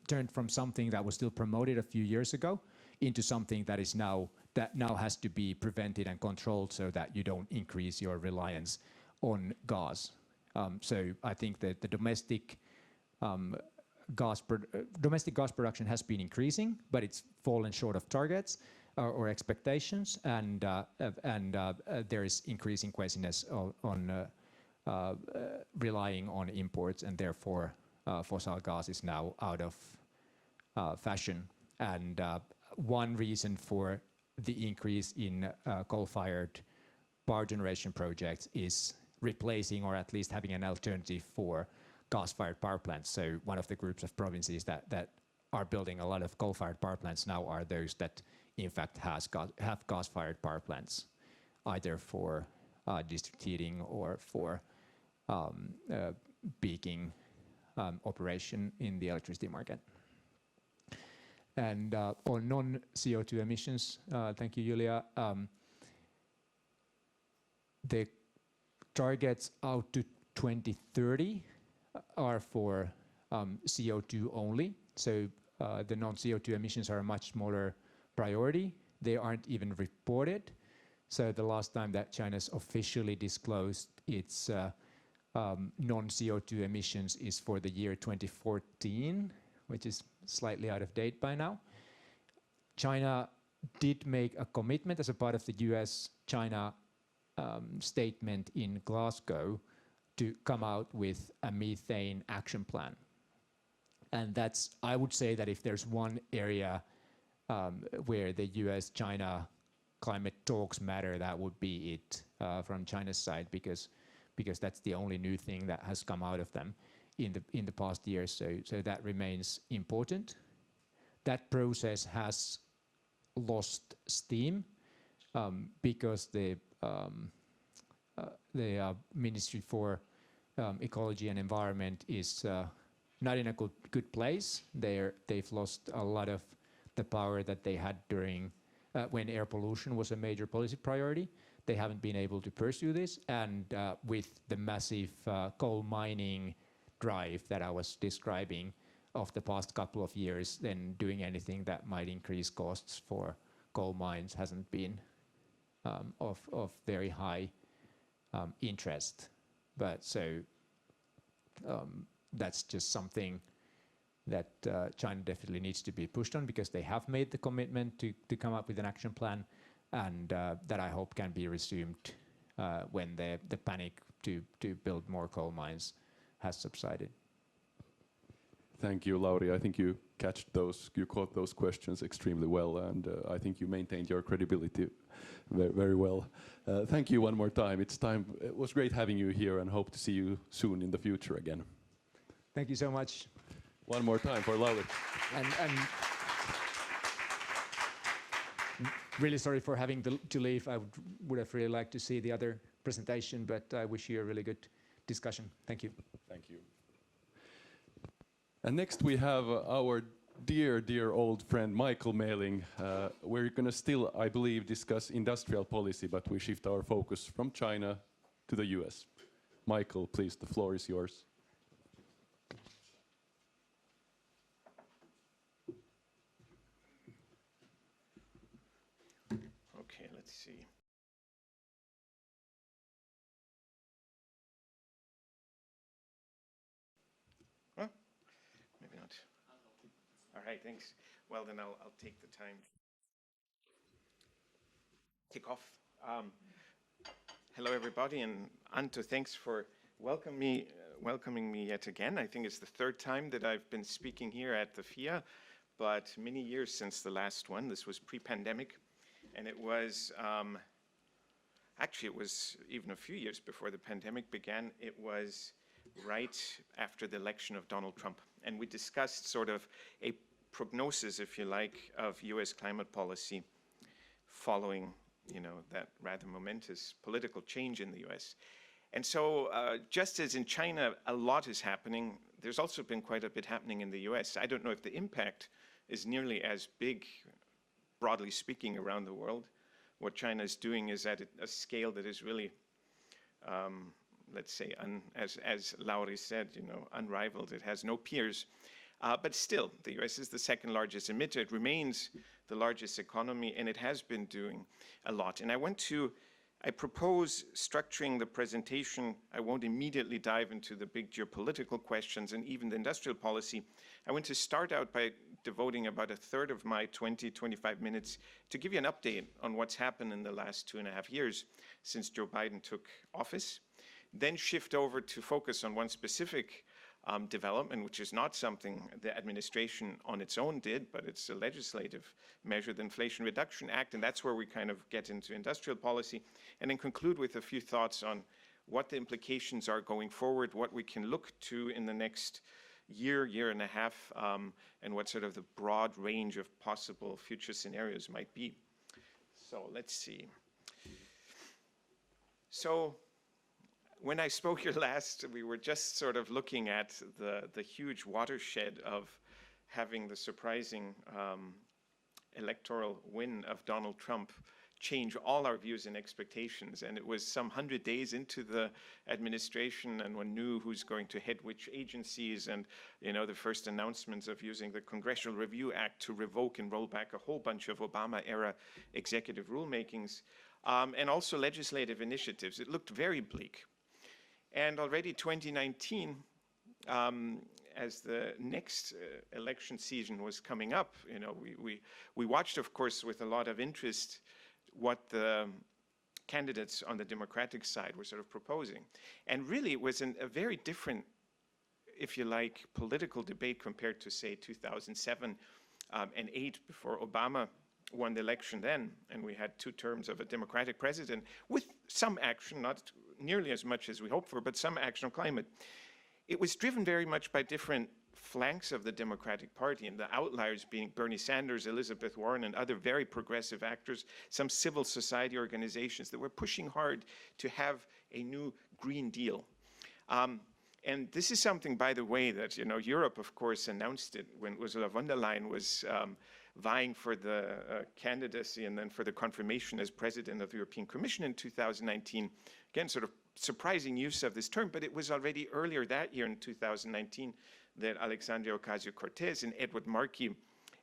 turned from something that was still promoted a few years ago into something that now has to be prevented and controlled so that you don't increase your reliance on gas. So I think that the domestic gas production has been increasing, but it's fallen short of targets or expectations, and there is increasing quasiness on relying on imports, and therefore fossil gas is now out of fashion. And one reason for the increase in coal-fired power generation projects is replacing or at least having an alternative for gas-fired power plants. So one of the groups of provinces that are building a lot of coal-fired power plants now are those that in fact have gas-fired power plants, either for district heating or for peaking operation in the electricity market. And on non-CO2 emissions, thank you, Julia. The targets out to 2030 are for CO2 only. So the non-CO2 emissions are a much smaller priority. They aren't even reported. So the last time that China's officially disclosed its non-CO2 emissions is for the year 2014, which is slightly out of date by now. China did make a commitment as a part of the US-China statement in Glasgow to come out with a methane action plan. And that's, I would say that if there's one area where the US-China climate talks matter, that would be it from China's side, because that's the only new thing that has come out of them in the past years. So that remains important. that process has lost steam because the Ministry for Ecology and Environment is not in a good place. They've lost a lot of the power that they had during when air pollution was a major policy priority. They haven't been able to pursue this, and with the massive coal mining drive that I was describing of the past couple of years, then doing anything that might increase costs for coal mines hasn't been of very high interest. But so that's just something that China definitely needs to be pushed on, because they have made the commitment to come up with an action plan, and that I hope can be resumed when the panic to build more coal mines has subsided. Thank you, Lauri. I think you caught those questions extremely well, and I think you maintained your credibility very well. Thank you one more time. It was great having you here, and hope to see you soon in the future again. Thank you so much. One more time for Lauri. And really sorry for having to leave. I would have really liked to see the other presentation, but I wish you a really good discussion. Thank you. Thank you. And next we have our dear old friend Michael Mehling. We're going to still, I believe, discuss industrial policy, but we shift our focus from China to the US. Michael, please, the floor is yours. Okay, let's see. Well, maybe not. All right, thanks. Well, then I'll take the time. Kick off. Hello, everybody, and Antto, thanks for welcoming me yet again. I think it's the third time that I've been speaking here at the FIIA, but many years since the last one. This was pre-pandemic. And it was, actually it was even a few years before the pandemic began. It was right after the election of Donald Trump. And we discussed sort of a prognosis, if you like, of US climate policy following, that rather momentous political change in the US. And so just as in China, a lot is happening, there's also been quite a bit happening in the US. I don't know if the impact is nearly as big, broadly speaking, around the world. What China is doing is at a scale that is really, let's say, as Lauri said, unrivaled. It has no peers. But still, the US is the second largest emitter. It remains the largest economy, and it has been doing a lot. And I propose structuring the presentation. I won't immediately dive into the big geopolitical questions and even the industrial policy. I want to start out by devoting about a third of my 25 minutes to give you an update on what's happened in the last 2.5 years since Joe Biden took office, then shift over to focus on one specific development, which is not something the administration on its own did, but it's a legislative measure, the Inflation Reduction Act, and that's where we kind of get into industrial policy, and then conclude with a few thoughts on what the implications are going forward, what we can look to in the next year and a half, and what sort of the broad range of possible future scenarios might be. So let's see. So when I spoke here last, we were just sort of looking at the huge watershed of having the surprising electoral win of Donald Trump change all our views and expectations. And it was some 100 days into the administration, and one knew who's going to head which agencies, and the first announcements of using the Congressional Review Act to revoke and roll back a whole bunch of Obama-era executive rulemakings, and also legislative initiatives. It looked very bleak. And already 2019, as the next election season was coming up, we watched, of course, with a lot of interest what the candidates on the Democratic side were sort of proposing. And really it was a very different, if you like, political debate compared to, say, 2007 and 2008, before Obama won the election then, and we had 2 terms of a Democratic president with some action, not nearly as much as we hoped for, but some action on climate. It was driven very much by different flanks of the Democratic Party, and the outliers being Bernie Sanders, Elizabeth Warren, and other very progressive actors, some civil society organizations that were pushing hard to have a new Green Deal. And this is something, by the way, that Europe, of course, announced it when Ursula von der Leyen was vying for the candidacy and then for the confirmation as president of the European Commission in 2019. Again, sort of surprising use of this term, but it was already earlier that year in 2019 that Alexandria Ocasio-Cortez and Edward Markey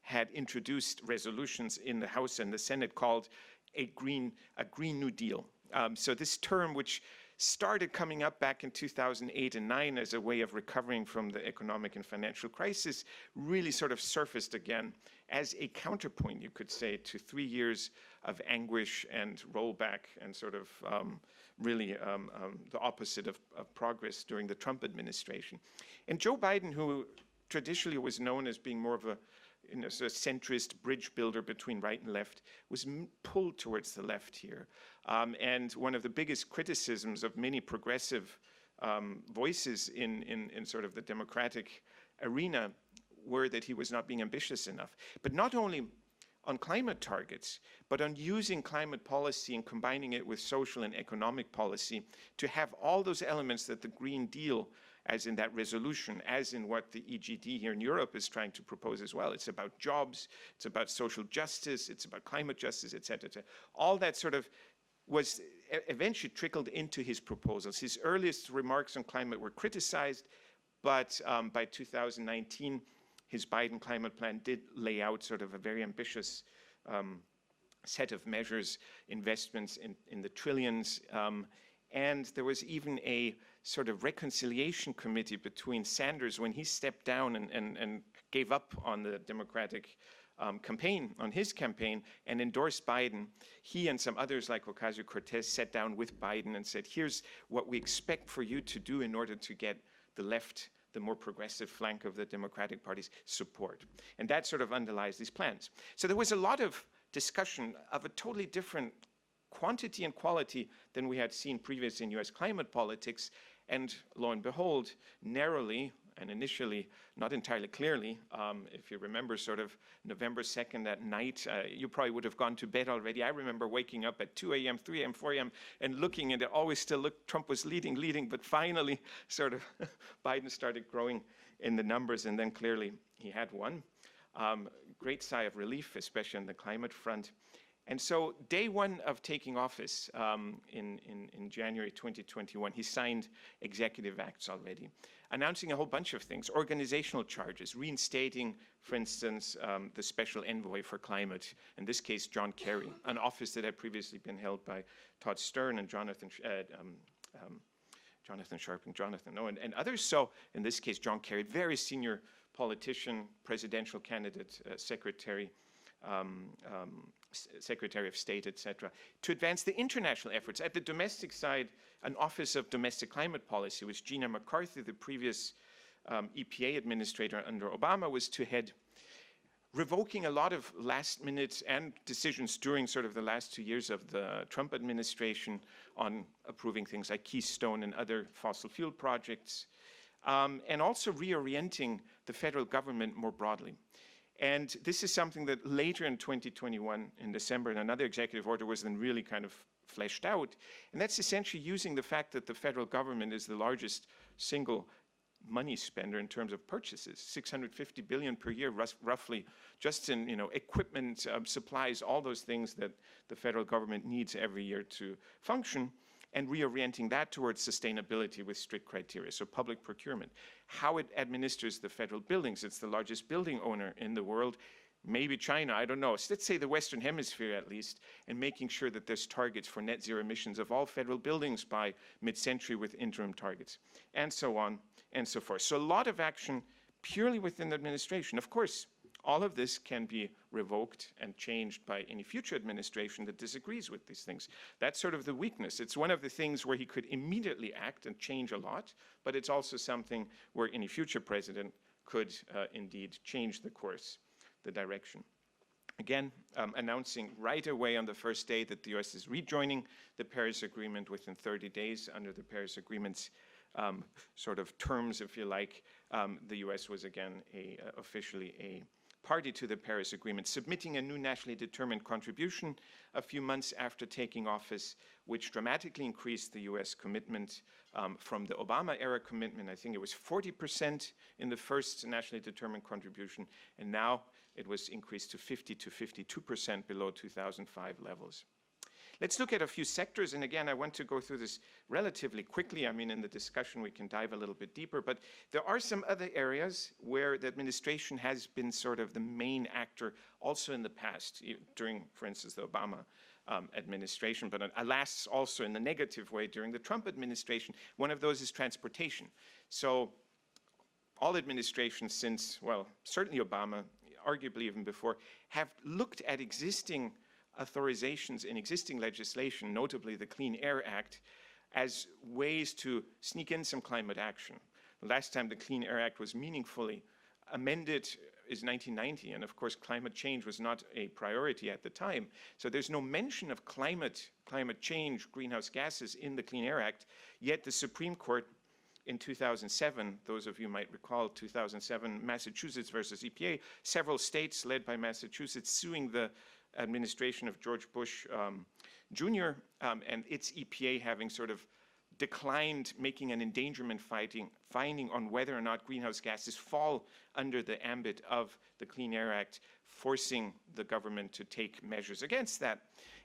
had introduced resolutions in the House and the Senate called a Green New Deal. So this term, which started coming up back in 2008 and 2009 as a way of recovering from the economic and financial crisis, really sort of surfaced again as a counterpoint, you could say, to 3 years of anguish and rollback and sort of really the opposite of progress during the Trump administration. And Joe Biden, who traditionally was known as being more of a sort of centrist bridge builder between right and left, was pulled towards the left here. And one of the biggest criticisms of many progressive voices in sort of the Democratic arena were that he was not being ambitious enough. But not only on climate targets, but on using climate policy and combining it with social and economic policy to have all those elements that the Green Deal, as in that resolution, as in what the EGD here in Europe is trying to propose as well. It's about jobs, it's about social justice, it's about climate justice, et cetera, et cetera. All that sort of was eventually trickled into his proposals. His earliest remarks on climate were criticized, but by 2019, his Biden climate plan did lay out sort of a very ambitious set of measures, investments in the trillions, and there was even a sort of reconciliation committee between Sanders when he stepped down and gave up on the Democratic campaign, on his campaign, and endorsed Biden. He and some others like Ocasio-Cortez sat down with Biden and said, here's what we expect for you to do in order to get the left, the more progressive flank of the Democratic Party's support. And that sort of underlies these plans. So there was a lot of discussion of a totally different quantity and quality than we had seen previously in US climate politics. And lo and behold, narrowly and initially, not entirely clearly, if you remember sort of November 2nd at night, you probably would have gone to bed already. I remember waking up at 2 a.m., 3 a.m., 4 a.m. and looking, and it always still looked, Trump was leading, but finally sort of Biden started growing in the numbers, and then clearly he had won. Great sigh of relief, especially on the climate front. And so day one of taking office in January 2021, he signed executive acts already, announcing a whole bunch of things, organizational charges, reinstating, for instance, the special envoy for climate, in this case, John Kerry, an office that had previously been held by Todd Stern and Jonathan Sharp and others. So in this case, John Kerry, very senior politician, presidential candidate, secretary of State, etc., to advance the international efforts. At the domestic side, an Office of Domestic Climate Policy, which Gina McCarthy, the previous EPA administrator under Obama, was to head, revoking a lot of last minute and decisions during sort of the last 2 years of the Trump administration on approving things like Keystone and other fossil fuel projects, and also reorienting the federal government more broadly. And this is something that later in 2021, in December, in another executive order was then really kind of fleshed out. And that's essentially using the fact that the federal government is the largest single money spender in terms of purchases, 650 billion per year, roughly, just in equipment, supplies, all those things that the federal government needs every year to function, and reorienting that towards sustainability with strict criteria, so public procurement. How it administers the federal buildings, it's the largest building owner in the world, maybe China, I don't know. So let's say the Western Hemisphere at least, and making sure that there's targets for net zero emissions of all federal buildings by mid-century with interim targets, and so on and so forth. So a lot of action purely within the administration. Of course, all of this can be revoked and changed by any future administration that disagrees with these things. That's sort of the weakness. It's one of the things where he could immediately act and change a lot, but it's also something where any future president could indeed change the course, the direction. Again, announcing right away on the first day that the US is rejoining the Paris Agreement within 30 days under the Paris Agreement's sort of terms, if you like, the US was again officially a party to the Paris Agreement, submitting a new nationally determined contribution a few months after taking office, which dramatically increased the US commitment from the Obama-era commitment. I think it was 40% in the first nationally determined contribution, and now it was increased to 50 to 52% below 2005 levels. Let's look at a few sectors, and again, I want to go through this relatively quickly. I mean, in the discussion, we can dive a little bit deeper, but there are some other areas where the administration has been sort of the main actor also in the past, during, for instance, the Obama administration, but alas, also in the negative way during the Trump administration. One of those is transportation. So all administrations since, well, certainly Obama, arguably even before, have looked at existing authorizations in existing legislation, notably the Clean Air Act, as ways to sneak in some climate action. The last time the Clean Air Act was meaningfully amended is 1990, and of course climate change was not a priority at the time. So there's no mention of climate change, greenhouse gases in the Clean Air Act, yet the Supreme Court in 2007, those of you might recall 2007, Massachusetts versus EPA, several states led by Massachusetts suing the administration of George Bush Jr. And its EPA having sort of declined making an endangerment finding on whether or not greenhouse gases fall under the ambit of the Clean Air Act, forcing the government to take measures against that.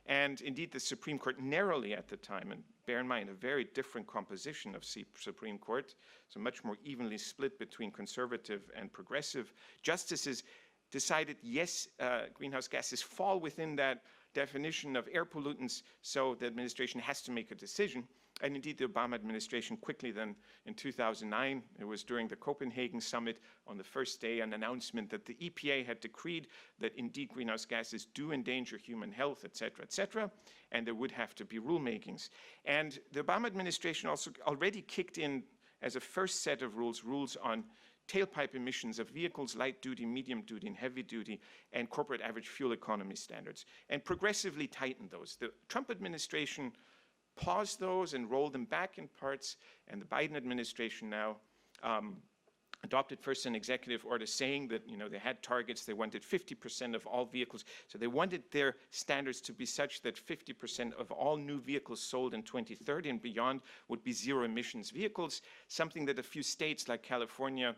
And indeed, the Supreme Court narrowly at the time, and bear in mind a very different composition of Supreme Court, so much more evenly split between conservative and progressive justices, decided, yes, greenhouse gases fall within that definition of air pollutants, so the administration has to make a decision. And indeed, the Obama administration quickly then, in 2009, it was during the Copenhagen summit, on the first day, an announcement that the EPA had decreed that indeed greenhouse gases do endanger human health, et cetera, and there would have to be rulemakings. And the Obama administration also already kicked in, as a first set of rules on tailpipe emissions of vehicles, light duty, medium duty, and heavy duty, and corporate average fuel economy standards, and progressively tightened those. The Trump administration paused those and rolled them back in parts, and the Biden administration now adopted first an executive order saying that, you know, they had targets, they wanted 50% of all vehicles, so they wanted their standards to be such that 50% of all new vehicles sold in 2030 and beyond would be zero emissions vehicles, something that a few states like California,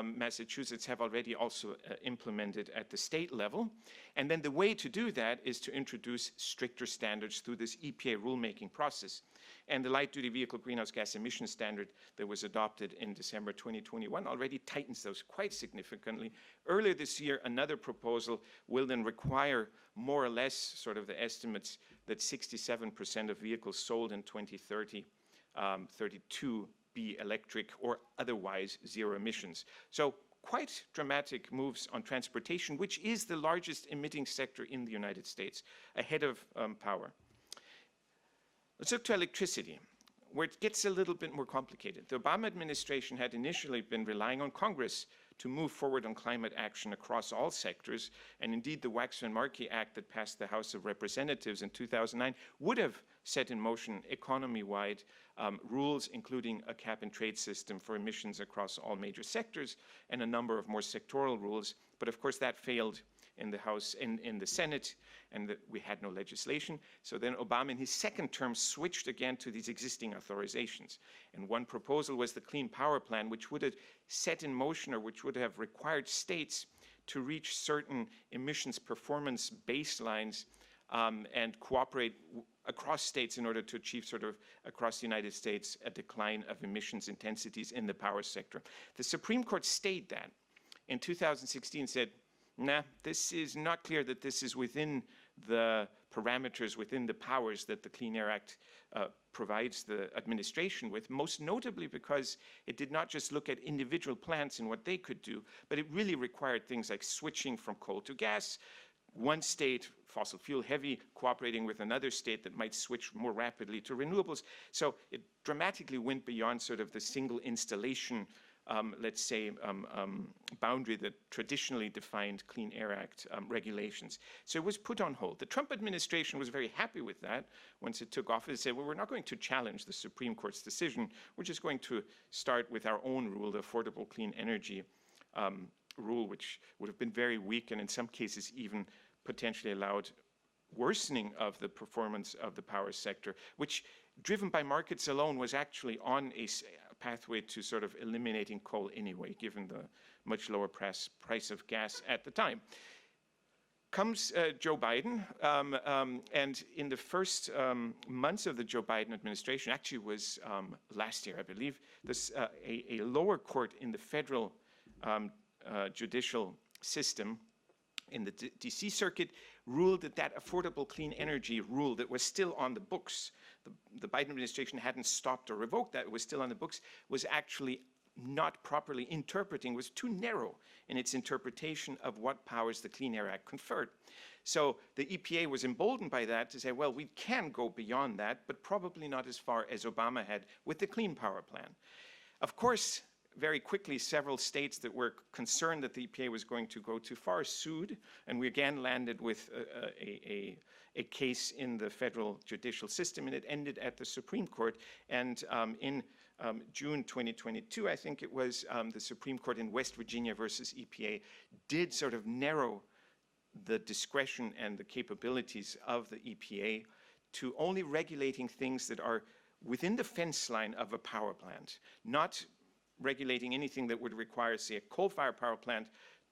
Massachusetts have already also implemented at the state level. And then the way to do that is to introduce stricter standards through this EPA rulemaking process. And the light-duty vehicle greenhouse gas emission standard that was adopted in December 2021 already tightens those quite significantly. Earlier this year, another proposal will then require more or less sort of the estimates that 67% of vehicles sold in 2030, 32 be electric or otherwise zero emissions. So quite dramatic moves on transportation, which is the largest emitting sector in the United States, ahead of power. Let's look to electricity, where it gets a little bit more complicated. The Obama administration had initially been relying on Congress to move forward on climate action across all sectors, and indeed the Waxman-Markey Act that passed the House of Representatives in 2009 would have set in motion economy-wide rules, including a cap-and-trade system for emissions across all major sectors, and a number of more sectoral rules. But of course that failed in the House, in the Senate, and we had no legislation. So then Obama in his second term switched again to these existing authorizations. And one proposal was the Clean Power Plan, which would have set in motion, or which would have required states to reach certain emissions performance baselines and cooperate across states in order to achieve sort of across the United States a decline of emissions intensities in the power sector. The Supreme Court stayed that. In 2016 said, nah, this is not clear that this is within the parameters, within the powers that the Clean Air Act provides the administration with, most notably because it did not just look at individual plants and what they could do, but it really required things like switching from coal to gas, one state, fossil fuel heavy, cooperating with another state that might switch more rapidly to renewables. So it dramatically went beyond sort of the single installation let's say, boundary that traditionally defined Clean Air Act regulations. So it was put on hold. The Trump administration was very happy with that. Once it took office, it said, well, we're not going to challenge the Supreme Court's decision. We're just going to start with our own rule, the Affordable Clean Energy rule, which would have been very weak and in some cases even potentially allowed worsening of the performance of the power sector, which, driven by markets alone, was actually on a pathway to sort of eliminating coal anyway, given the much lower price of gas at the time. Comes Joe Biden, and in the first months of the Joe Biden administration, actually was last year, I believe, this, a lower court in the federal judicial system in the DC circuit ruled that that Affordable Clean Energy rule that was still on the books, the Biden administration hadn't stopped or revoked that, it was still on the books, was actually not properly interpreting, was too narrow in its interpretation of what powers the Clean Air Act conferred. So the EPA was emboldened by that to say, well, we can go beyond that, but probably not as far as Obama had with the Clean Power Plan. Of course, very quickly, several states that were concerned that the EPA was going to go too far sued, and we again landed with a case in the federal judicial system, and it ended at the Supreme Court. And in June 2022, I think it was, the Supreme Court in West Virginia versus EPA did sort of narrow the discretion and the capabilities of the EPA to only regulating things that are within the fence line of a power plant, not regulating anything that would require, say, a coal-fired power plant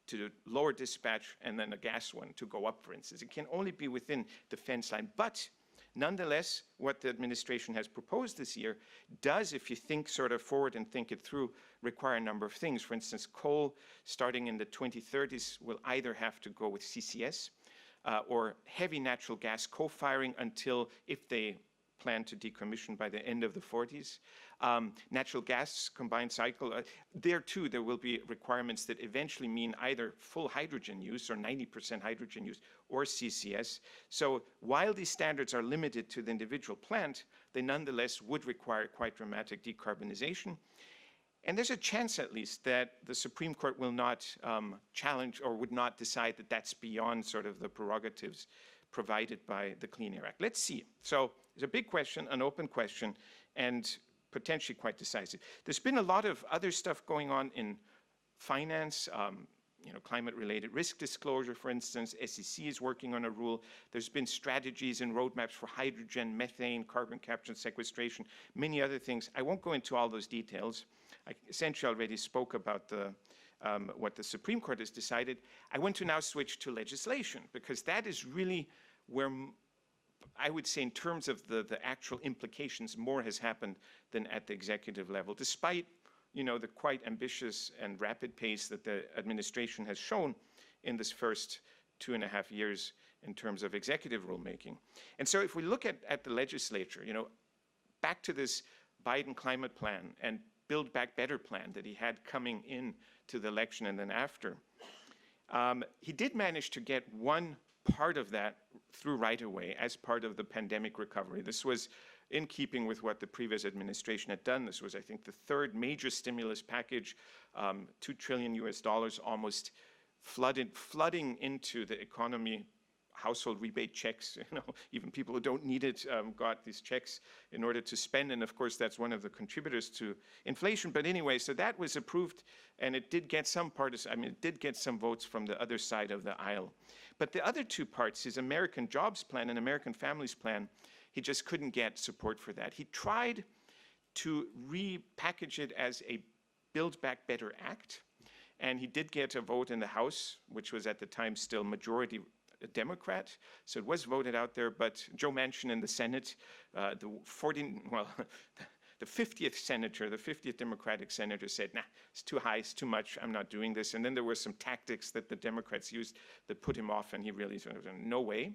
to lower dispatch and then a gas one to go up, for instance. It can only be within the fence line. But nonetheless, what the administration has proposed this year does, if you think sort of forward and think it through, require a number of things. For instance, coal, starting in the 2030s, will either have to go with CCS or heavy natural gas co-firing until, if they plan to decommission by the end of the 40s. Natural gas combined cycle, there too there will be requirements that eventually mean either full hydrogen use or 90% hydrogen use or CCS. So while these standards are limited to the individual plant, they nonetheless would require quite dramatic decarbonization. And there's a chance, at least, that the Supreme Court will not challenge or would not decide that that's beyond sort of the prerogatives provided by the Clean Air Act. Let's see. So it's a big question, an open question, and potentially quite decisive. There's been a lot of other stuff going on in finance, climate-related risk disclosure, for instance. SEC is working on a rule. There's been strategies and roadmaps for hydrogen, methane, carbon capture and sequestration, many other things. I won't go into all those details. I essentially already spoke about what the Supreme Court has decided. I want to now switch to legislation, because that is really where I would say, in terms of the actual implications, more has happened than at the executive level, despite the quite ambitious and rapid pace that the administration has shown in this first 2.5 years in terms of executive rulemaking. And so if we look at the legislature, back to this Biden climate plan and Build Back Better plan that he had coming in to the election and then after, he did manage to get one part of that through right away as part of the pandemic recovery. This was in keeping with what the previous administration had done. This was, I think, the third major stimulus package, $2 trillion US, almost flooding into the economy. Household rebate checks, even people who don't need it got these checks in order to spend, and of course that's one of the contributors to inflation. But anyway, so that was approved, and it did get some it did get some votes from the other side of the aisle. But the other two parts, his American Jobs Plan and American Families Plan, he just couldn't get support for that. He tried to repackage it as a Build Back Better Act, and he did get a vote in the House, which was at the time still majority Democrat, so it was voted out there. But Joe Manchin in the Senate, the 50th senator, the 50th Democratic senator said, nah, it's too high, it's too much, I'm not doing this. And then there were some tactics that the Democrats used that put him off, and he really said, no way.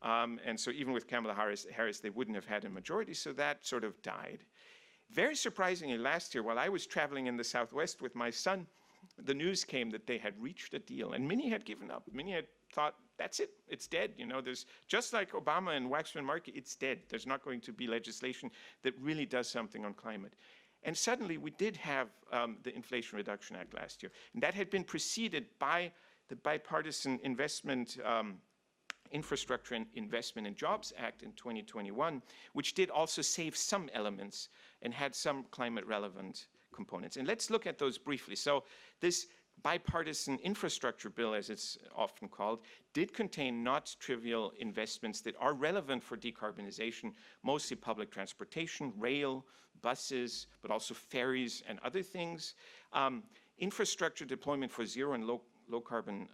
And so even with Kamala Harris, they wouldn't have had a majority, so that sort of died. Very surprisingly, last year, while I was traveling in the Southwest with my son, the news came that they had reached a deal, and many had given up. Many had thought, that's it, it's dead. There's, just like Obama and Waxman Markey, it's dead. There's not going to be legislation that really does something on climate. And suddenly we did have the Inflation Reduction Act last year. And that had been preceded by the Bipartisan Infrastructure and Investment and Jobs Act in 2021, which did also save some elements and had some climate relevant components. And let's look at those briefly. So this bipartisan infrastructure bill, as it's often called, did contain not trivial investments that are relevant for decarbonization, mostly public transportation, rail, buses, but also ferries and other things. Infrastructure deployment for zero and low carbon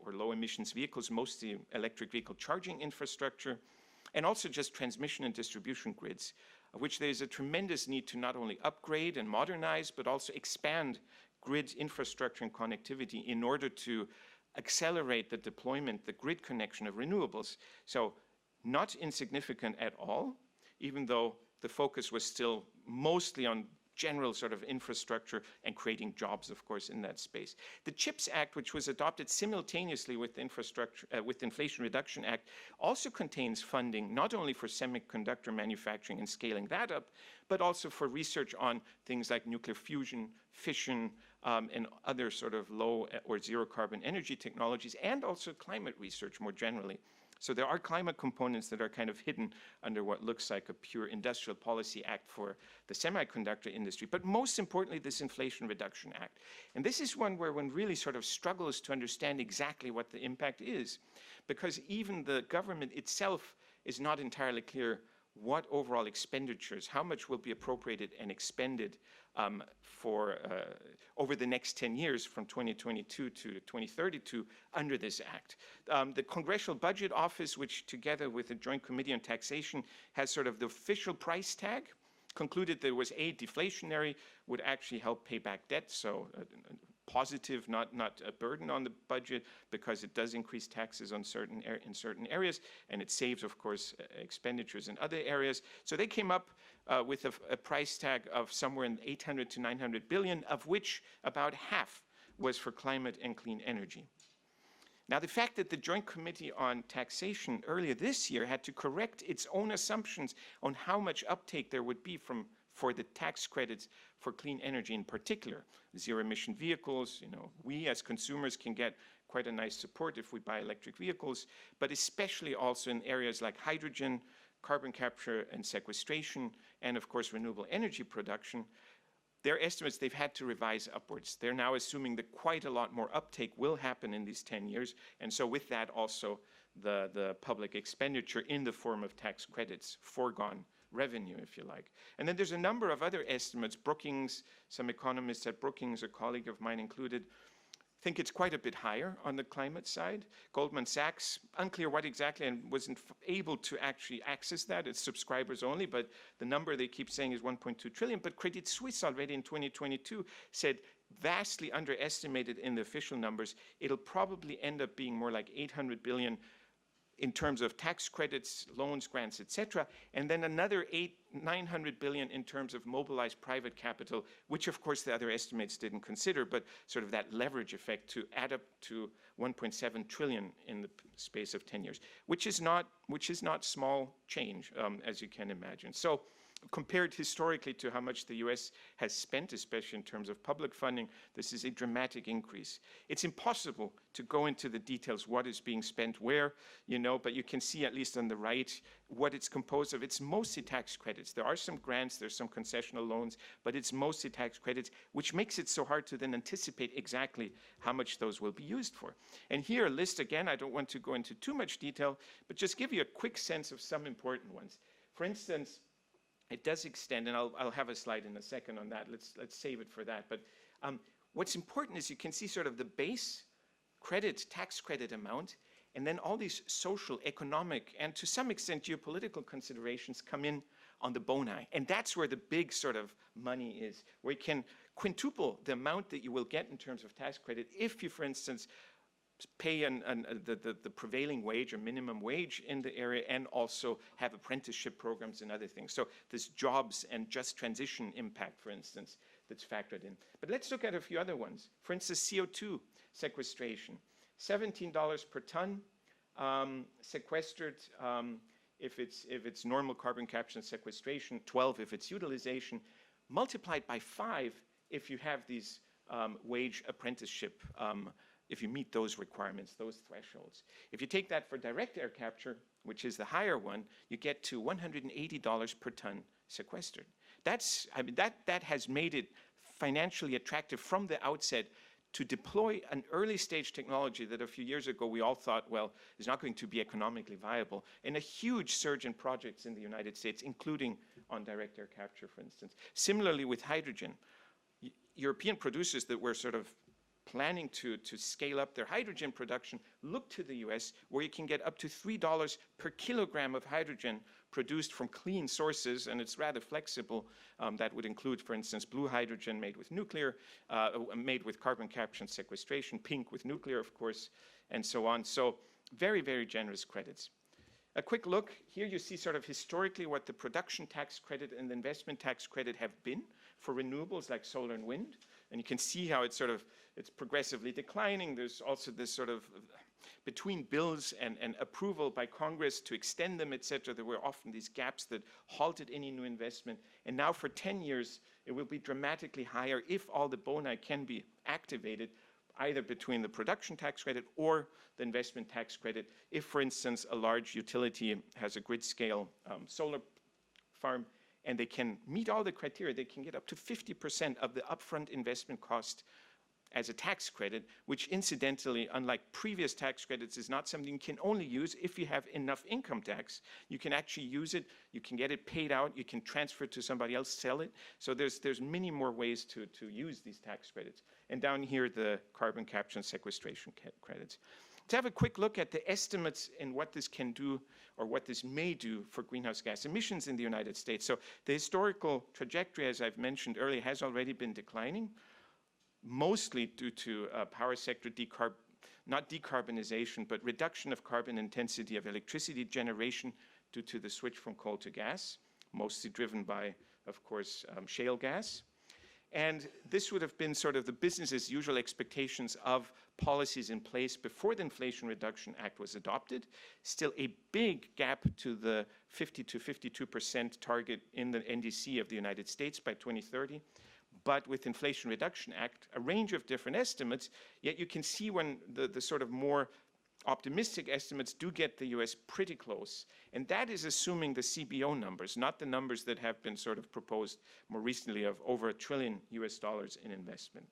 or low emissions vehicles, mostly electric vehicle charging infrastructure, and also just transmission and distribution grids, of which there is a tremendous need to not only upgrade and modernize, but also expand grid infrastructure and connectivity in order to accelerate the deployment, the grid connection of renewables. So not insignificant at all, even though the focus was still mostly on general sort of infrastructure and creating jobs, of course, in that space. The CHIPS Act, which was adopted simultaneously with the Inflation Reduction Act, also contains funding not only for semiconductor manufacturing and scaling that up, but also for research on things like nuclear fusion, fission, and other sort of low or zero carbon energy technologies, and also climate research more generally. So there are climate components that are kind of hidden under what looks like a pure industrial policy act for the semiconductor industry. But most importantly, this Inflation Reduction Act. And this is one where one really sort of struggles to understand exactly what the impact is, because even the government itself is not entirely clear what overall expenditures, how much will be appropriated and expended over the next 10 years from 2022 to 2032 under this act. The Congressional Budget Office, which together with the Joint Committee on Taxation has sort of the official price tag, concluded there was deflationary, would actually help pay back debt, so positive, not a burden on the budget, because it does increase taxes on in certain areas, and it saves, of course, expenditures in other areas. So they came up with a price tag of somewhere in 800 to 900 billion, of which about half was for climate and clean energy. Now, the fact that the Joint Committee on Taxation earlier this year had to correct its own assumptions on how much uptake there would be for the tax credits for clean energy in particular, zero-emission vehicles, we as consumers can get quite a nice support if we buy electric vehicles, but especially also in areas like hydrogen, carbon capture and sequestration, and of course renewable energy production. Their estimates they've had to revise upwards. They're now assuming that quite a lot more uptake will happen in these 10 years, and so with that also the public expenditure in the form of tax credits, foregone revenue, if you like. And then there's a number of other estimates. Brookings, some economists at Brookings, a colleague of mine included, think it's quite a bit higher on the climate side. Goldman Sachs, unclear what exactly, and wasn't able to actually access that. It's subscribers only, but the number they keep saying is 1.2 trillion. But Credit Suisse already in 2022 said vastly underestimated in the official numbers. It'll probably end up being more like 800 billion in terms of tax credits, loans, grants, etc., and then another 900 billion in terms of mobilized private capital, which of course the other estimates didn't consider, but sort of that leverage effect to add up to 1.7 trillion in the space of 10 years, which is not small change, as you can imagine. So compared historically to how much the US has spent, especially in terms of public funding, this is a dramatic increase. It's impossible to go into the details what is being spent where, but you can see at least on the right what it's composed of. It's mostly tax credits. There are some grants, there's some concessional loans, but it's mostly tax credits, which makes it so hard to then anticipate exactly how much those will be used for. And here a list, again, I don't want to go into too much detail, but just give you a quick sense of some important ones. For instance, it does extend, and I'll have a slide in a second on that. Let's save it for that. But what's important is you can see sort of the base credit, tax credit amount, and then all these social, economic, and to some extent geopolitical considerations come in on the boni. And that's where the big sort of money is, where you can quintuple the amount that you will get in terms of tax credit if you, for instance, pay the prevailing wage or minimum wage in the area, and also have apprenticeship programs and other things. So there's jobs and just transition impact, for instance, that's factored in. But let's look at a few other ones. For instance, CO2 sequestration, $17 per ton sequestered if it's normal carbon capture and sequestration, 12 if it's utilization. multiplied by 5 if you have these wage apprenticeship, if you meet those requirements, those thresholds. If you take that for direct air capture, which is the higher one, you get to $180 per ton sequestered. That's, I mean, that has made it financially attractive from the outset to deploy an early stage technology that a few years ago we all thought, well, is not going to be economically viable, and a huge surge in projects in the United States, including on direct air capture, for instance. Similarly with hydrogen, European producers that were sort of planning to scale up their hydrogen production look to the US, where you can get up to $3 per kilogram of hydrogen produced from clean sources, and it's rather flexible. That would include, for instance, blue hydrogen made with nuclear, made with carbon capture and sequestration, pink with nuclear, of course, and so on. So very, very generous credits. A quick look. Here you see sort of historically what the production tax credit and the investment tax credit have been for renewables like solar and wind. And you can see how it's progressively declining. There's also this sort of, between bills and approval by Congress to extend them, et cetera, there were often these gaps that halted any new investment. And now for 10 years, it will be dramatically higher if all the boni can be activated, either between the production tax credit or the investment tax credit. If, for instance, a large utility has a grid scale solar farm and they can meet all the criteria, they can get up to 50% of the upfront investment cost as a tax credit, which incidentally, unlike previous tax credits, is not something you can only use if you have enough income tax. You can actually use it, you can get it paid out, you can transfer it to somebody else, sell it. So there's many more ways to use these tax credits. And down here, the carbon capture and sequestration credits. To have a quick look at the estimates and what this can do, or what this may do for greenhouse gas emissions in the United States. So the historical trajectory, as I've mentioned earlier, has already been declining, mostly due to power sector not decarbonization, but reduction of carbon intensity of electricity generation due to the switch from coal to gas, mostly driven by, of course, shale gas. And this would have been sort of the business as usual expectations of policies in place before the Inflation Reduction Act was adopted. Still a big gap to the 50 to 52% target in the NDC of the United States by 2030. But with Inflation Reduction Act, a range of different estimates, yet you can see when the sort of more optimistic estimates do get the US pretty close. And that is assuming the CBO numbers, not the numbers that have been sort of proposed more recently of over $1 trillion in investment.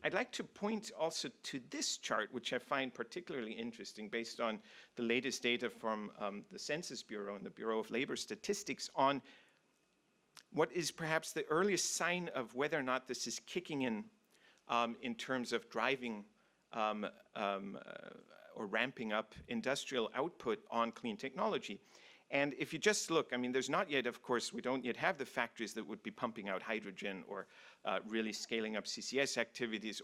I'd like to point also to this chart, which I find particularly interesting based on the latest data from the Census Bureau and the Bureau of Labor Statistics on what is perhaps the earliest sign of whether or not this is kicking in terms of driving or ramping up industrial output on clean technology. And if you just look, I mean, there's not yet, of course, we don't yet have the factories that would be pumping out hydrogen or really scaling up CCS activities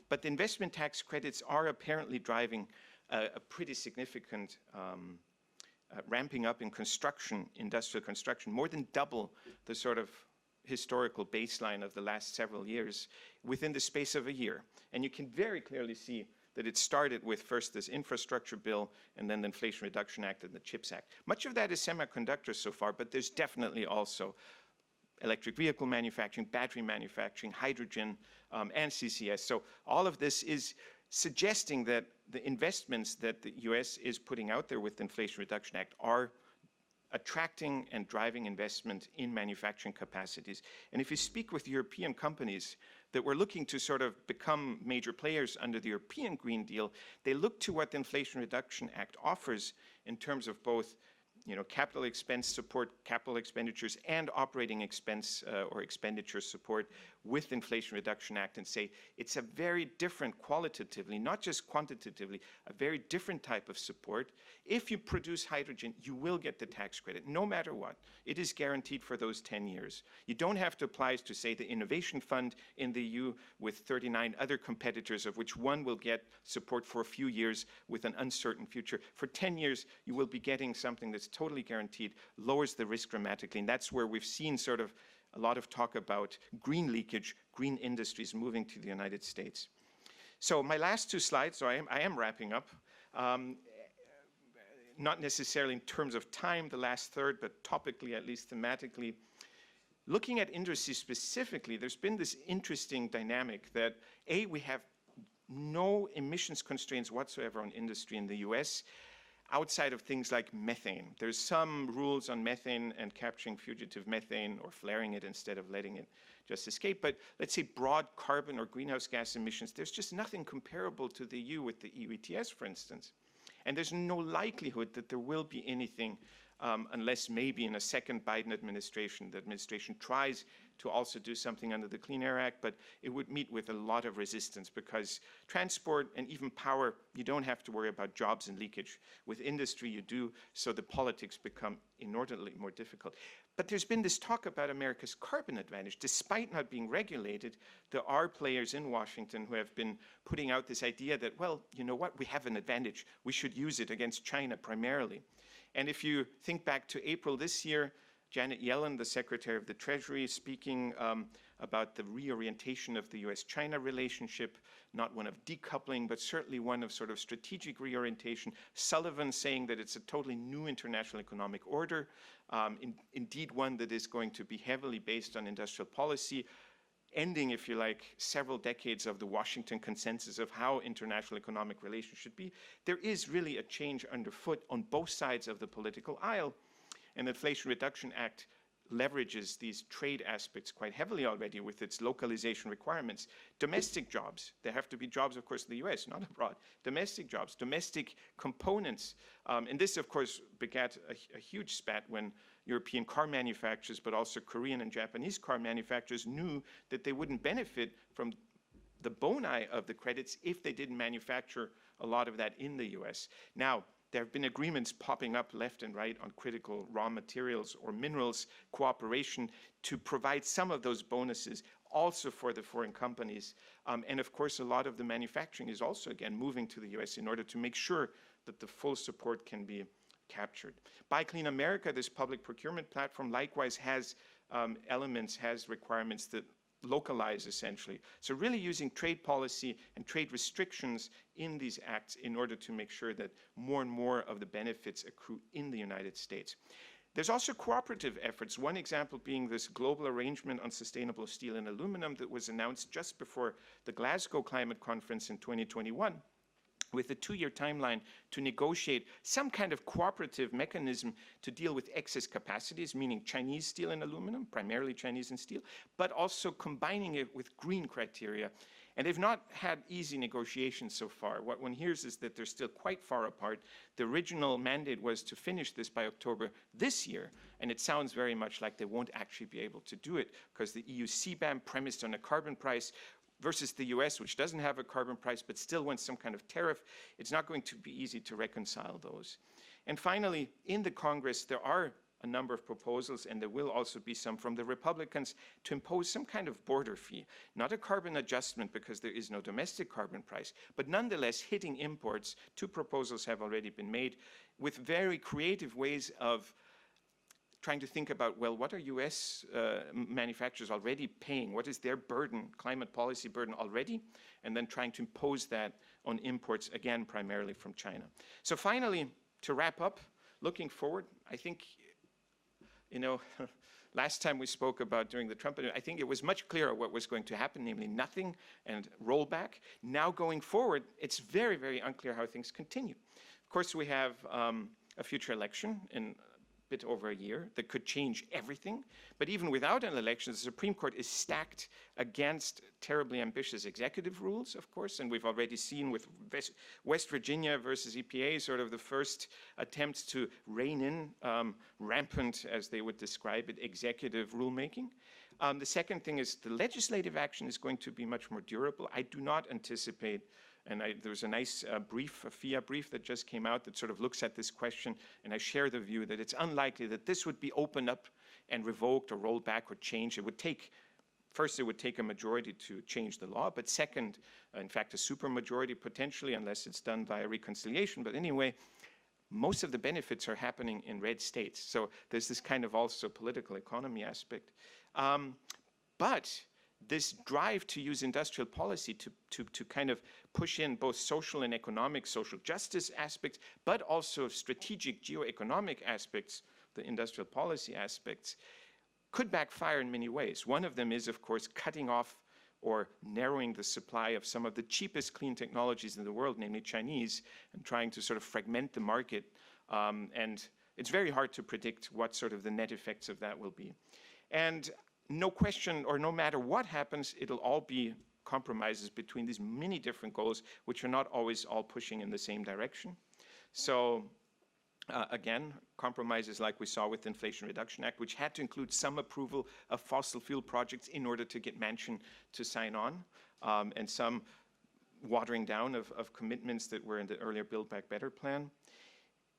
but the investment tax credits are apparently driving a pretty significant ramping up in construction, industrial construction, more than double the sort of historical baseline of the last several years within the space of a year. And you can very clearly see that it started with first this infrastructure bill and then the Inflation Reduction Act and the CHIPS Act. Much of that is semiconductors so far, but there's definitely also electric vehicle manufacturing, battery manufacturing, hydrogen, and CCS. So all of this is suggesting that the investments that the US is putting out there with the Inflation Reduction Act are attracting and driving investment in manufacturing capacities. And if you speak with European companies that were looking to sort of become major players under the European Green Deal, they look to what the Inflation Reduction Act offers in terms of both capital expense support, capital expenditures, and operating expense or expenditure support with the Inflation Reduction Act, and say it's a very different qualitatively, not just quantitatively, a very different type of support. If you produce hydrogen, you will get the tax credit, no matter what. It is guaranteed for those 10 years. You don't have to apply to, say, the Innovation Fund in the EU with 39 other competitors, of which one will get support for a few years with an uncertain future. For 10 years, you will be getting something that's totally guaranteed, lowers the risk dramatically, and that's where we've seen sort of a lot of talk about green leakage, green industries moving to the United States. So my last two slides, so I am wrapping up, not necessarily in terms of time, the last third, but topically, at least thematically. looking at industry specifically, there's been this interesting dynamic that, A, we have no emissions constraints whatsoever on industry in the US, outside of things like methane. There's some rules on methane and capturing fugitive methane or flaring it instead of letting it just escape. But let's say broad carbon or greenhouse gas emissions, there's just nothing comparable to the EU with the EU ETS, for instance. And there's no likelihood that there will be anything unless maybe in a second Biden administration, the administration tries to also do something under the Clean Air Act, but it would meet with a lot of resistance because transport and even power, you don't have to worry about jobs and leakage. With industry, you do, so the politics become inordinately more difficult. But there's been this talk about America's carbon advantage. Despite not being regulated, there are players in Washington who have been putting out this idea that, well, you know what, we have an advantage. We should use it against China primarily. And if you think back to April this year, Janet Yellen, the Secretary of the Treasury, speaking about the reorientation of the US-China relationship, not one of decoupling, but certainly one of sort of strategic reorientation. Sullivan saying that it's a totally new international economic order, indeed one that is going to be heavily based on industrial policy, ending, if you like, several decades of the Washington consensus of how international economic relations should be. There is really a change underfoot on both sides of the political aisle. And the Inflation Reduction Act leverages these trade aspects quite heavily already with its localization requirements. Domestic jobs, there have to be jobs, of course, in the US, not abroad. Domestic jobs, domestic components. And this, of course, begat a huge spat when European car manufacturers, but also Korean and Japanese car manufacturers knew that they wouldn't benefit from the boni of the credits if they didn't manufacture a lot of that in the US. Now, there have been agreements popping up left and right on critical raw materials or minerals cooperation to provide some of those bonuses also for the foreign companies. And of course, a lot of the manufacturing is also, again, moving to the US in order to make sure that the full support can be captured. Buy Clean America, this public procurement platform, likewise has elements, has requirements that localize essentially. So really using trade policy and trade restrictions in these acts in order to make sure that more and more of the benefits accrue in the United States. There's also cooperative efforts, one example being this global arrangement on sustainable steel and aluminum that was announced just before the Glasgow Climate Conference in 2021. With a 2-year timeline to negotiate some kind of cooperative mechanism to deal with excess capacities, meaning Chinese steel and aluminum, primarily Chinese and steel, but also combining it with green criteria. And they've not had easy negotiations so far. What one hears is that they're still quite far apart. The original mandate was to finish this by October this year, and it sounds very much like they won't actually be able to do it because the EU CBAM premised on a carbon price versus the US, which doesn't have a carbon price but still wants some kind of tariff. It's not going to be easy to reconcile those. And finally, in the Congress, there are a number of proposals, and there will also be some from the Republicans, to impose some kind of border fee, not a carbon adjustment because there is no domestic carbon price, but nonetheless hitting imports. 2 proposals have already been made with very creative ways of trying to think about, well, what are US manufacturers already paying? What is their burden, climate policy burden already? And then trying to impose that on imports, again, primarily from China. So finally, to wrap up, looking forward, I think, you know, last time we spoke about during the Trump, I think it was much clearer what was going to happen, namely nothing and rollback. Now going forward, it's very, very unclear how things continue. Of course, we have a future election in bit over a year that could change everything. But even without an election, the Supreme Court is stacked against terribly ambitious executive rules, of course, and we've already seen with West Virginia versus EPA sort of the first attempts to rein in rampant, as they would describe it, executive rulemaking. The second thing is the legislative action is going to be much more durable. I do not anticipate, and there's a nice brief, a FIIA brief that just came out that sort of looks at this question, and I share the view that it's unlikely that this would be opened up and revoked or rolled back or changed. It would take, first, it would take a majority to change the law, but second, in fact, a supermajority potentially, unless it's done via reconciliation. But anyway, most of the benefits are happening in red states. So there's this kind of also political economy aspect. But this drive to use industrial policy to kind of push in both social and economic, social justice aspects, but also strategic geoeconomic aspects, the industrial policy aspects, could backfire in many ways. One of them is, of course, cutting off or narrowing the supply of some of the cheapest clean technologies in the world, namely Chinese, and trying to sort of fragment the market. And it's very hard to predict what sort of the net effects of that will be. And no question, or no matter what happens, it'll all be compromises between these many different goals, which are not always all pushing in the same direction. So again, compromises like we saw with the Inflation Reduction Act, which had to include some approval of fossil fuel projects in order to get Manchin to sign on, and some watering down of commitments that were in the earlier Build Back Better plan.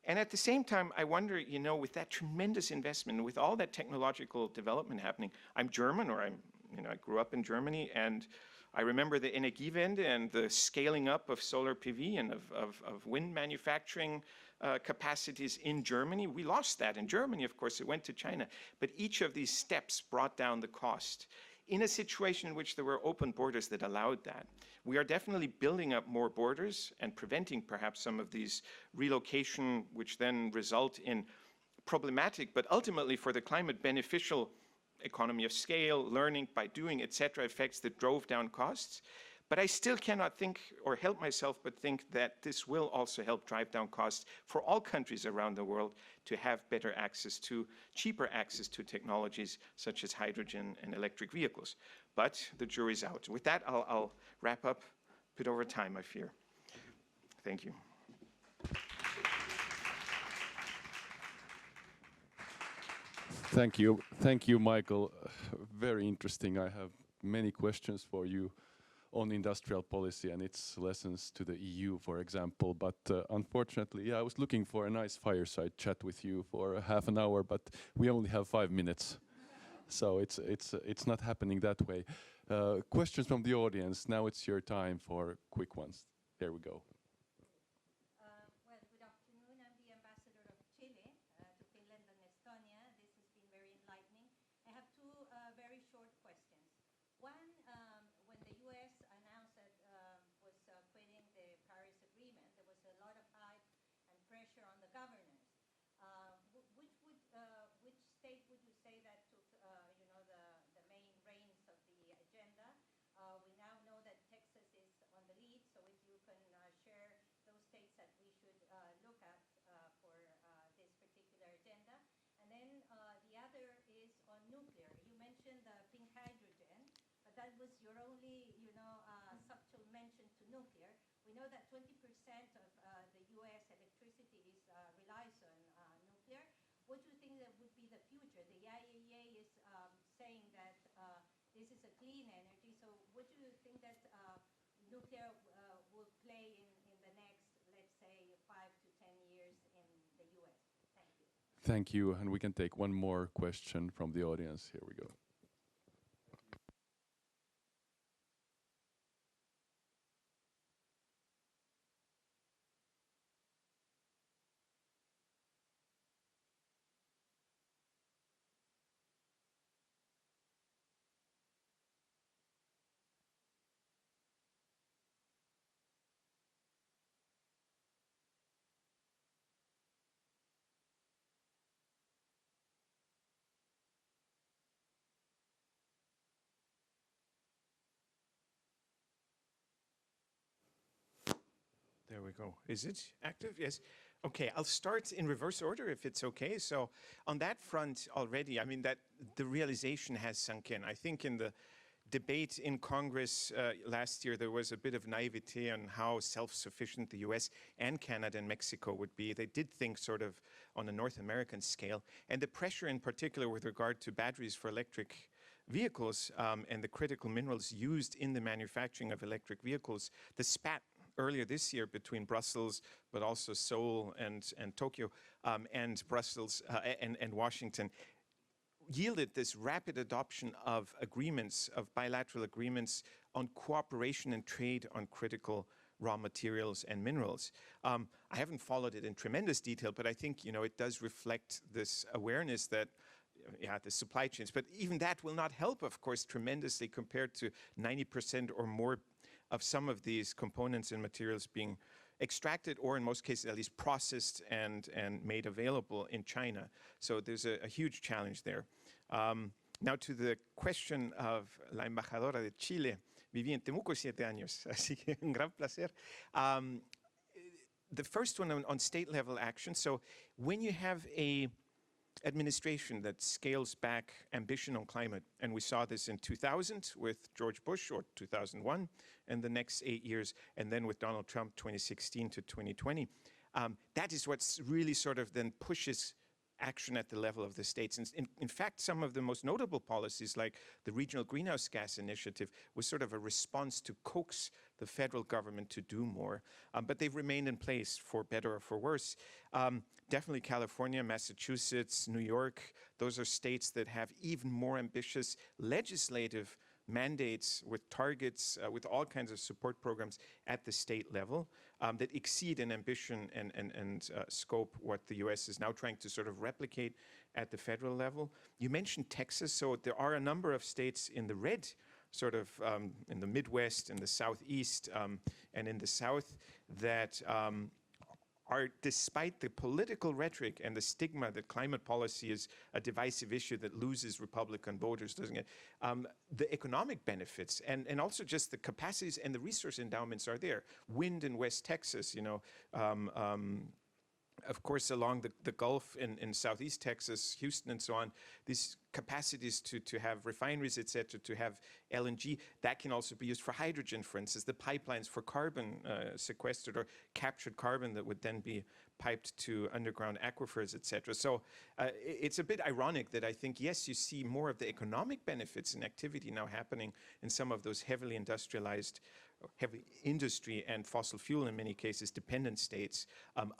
And at the same time, I wonder, you know, with that tremendous investment, with all that technological development happening, I'm German, or I grew up in Germany, and I remember the Energiewende and the scaling up of solar PV and of wind manufacturing capacities in Germany. We lost that in Germany, of course, it went to China. But each of these steps brought down the cost in a situation in which there were open borders that allowed that. We are definitely building up more borders and preventing perhaps some of these relocation, which then result in problematic, but ultimately for the climate beneficial economy of scale, learning by doing, etc., effects that drove down costs. But I still cannot think or help myself but think that this will also help drive down costs for all countries around the world to have better access to, cheaper access to technologies such as hydrogen and electric vehicles. But the jury's out. With that, I'll wrap up a bit over time, I fear. Thank you. Thank you, Michael. Very interesting. I have many questions for you on industrial policy and its lessons to the EU, for example. But unfortunately, I was looking for a nice fireside chat with you for half an hour, but we only have 5 minutes, so it's not happening that way. Questions from the audience. Now it's your time for quick ones. There we go. Well, good afternoon. I'm the ambassador of Chile to Finland and Estonia. This has been very enlightening. I have two very short questions. One, when the U.S. announced that was quitting the Paris Agreement, there was a lot of hype and pressure on the governors. Which state would you say that took, the main reins of the agenda? We now know that Texas is on the lead, so if you can share those states that we should look at for this particular agenda. And then the other is on nuclear. You mentioned the pink hydrogen, but that was your only, subtle mention to nuclear. We know that 20% of the U.S. electricity relies on nuclear. What do you think that would be the future? The IAEA is saying that this is a clean energy. So what do you think that nuclear will play in the next, let's say, 5 to 10 years in the U.S.? Thank you. Thank you, and we can take one more question from the audience. Here we go. There we go. Is it active? Yes. Okay, I'll start in reverse order if it's okay. So on that front already, I mean, that the realization has sunk in. I think in the debate in Congress last year, there was a bit of naivete on how self-sufficient the US and Canada and Mexico would be. They did think sort of on a North American scale. And the pressure in particular with regard to batteries for electric vehicles and the critical minerals used in the manufacturing of electric vehicles, the spat earlier this year between Brussels, but also Seoul and Tokyo, and Brussels and Washington, yielded this rapid adoption of agreements, of bilateral agreements on cooperation and trade on critical raw materials and minerals. I haven't followed it in tremendous detail, but I think, it does reflect this awareness that the supply chains, but even that will not help, of course, tremendously compared to 90% or more of some of these components and materials being extracted, or in most cases at least processed and made available in China. So there's a huge challenge there. Now to the question of la embajadora de Chile. Viví en Temuco 7 años, así que un gran placer. The first one on state level action. So when you have a administration that scales back ambition on climate, and we saw this in 2000 with George Bush, or 2001, and the next 8 years, and then with Donald Trump, 2016 to 2020, that is what's really sort of then pushes action at the level of the states. And in fact, some of the most notable policies, like the Regional Greenhouse Gas Initiative, was sort of a response to coax the federal government to do more. But they've remained in place for better or for worse. Definitely California, Massachusetts, New York, those are states that have even more ambitious legislative mandates with targets, with all kinds of support programs at the state level that exceed in ambition and scope what the US is now trying to sort of replicate at the federal level. You mentioned Texas, so there are a number of states in the red, sort of in the Midwest, in the Southeast, and in the South that are, despite the political rhetoric and the stigma that climate policy is a divisive issue that loses Republican voters, doesn't it? The economic benefits and also just the capacities and the resource endowments are there. Wind in West Texas, you know, of course, along the Gulf in Southeast Texas, Houston and so on, these capacities to have refineries, et cetera, to have LNG, that can also be used for hydrogen, for instance, the pipelines for carbon sequestered or captured carbon that would then be piped to underground aquifers, et cetera. So it's a bit ironic that I think, yes, you see more of the economic benefits and activity now happening in some of those heavily industrialized, heavy industry and fossil fuel, in many cases, dependent states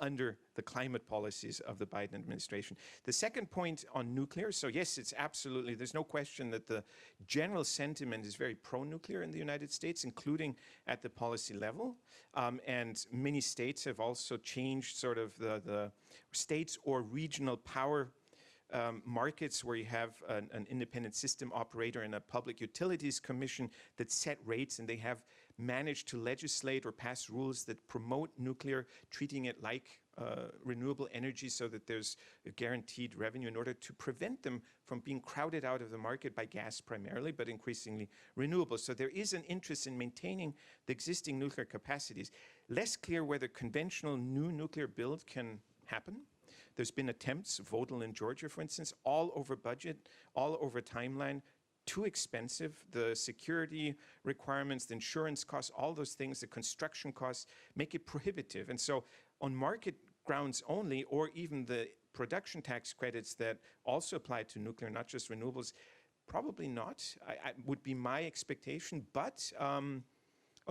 under the climate policies of the Biden administration. The second point on nuclear, so yes, it's absolutely, there's no question that the general sentiment is very pro-nuclear in the United States, including at the policy level. And many states have also changed sort of the states or regional power markets where you have an independent system operator and a public utilities commission that set rates, and they have managed to legislate or pass rules that promote nuclear, treating it like renewable energy so that there's a guaranteed revenue in order to prevent them from being crowded out of the market by gas primarily, but increasingly renewables. So there is an interest in maintaining the existing nuclear capacities. Less clear whether conventional new nuclear build can happen. There's been attempts, Vogtle in Georgia, for instance, all over budget, all over timeline, too expensive. The security requirements, the insurance costs, all those things, the construction costs make it prohibitive. And so on market grounds only, or even the production tax credits that also apply to nuclear, not just renewables, probably not, would be my expectation. But on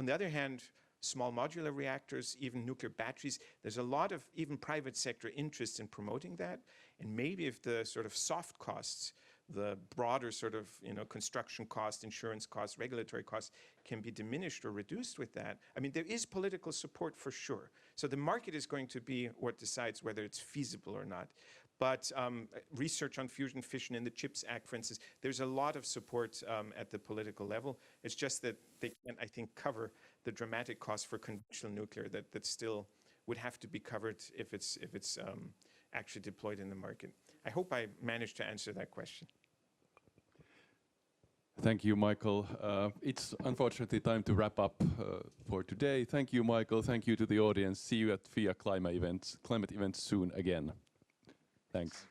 the other hand, small modular reactors, even nuclear batteries, there's a lot of even private sector interest in promoting that. And maybe if the sort of soft costs, the broader sort of, you know, construction cost, insurance costs, regulatory costs can be diminished or reduced with that. I mean, there is political support for sure. So the market is going to be what decides whether it's feasible or not. But research on fusion fission in the CHIPS Act, for instance, there's a lot of support at the political level. It's just that they can't, I think, cover the dramatic costs for conventional nuclear that still would have to be covered if it's actually deployed in the market. I hope I managed to answer that question. Thank you, Michael. It's unfortunately time to wrap up for today. Thank you, Michael. Thank you to the audience. See you at FIIA climate events soon again. Thanks.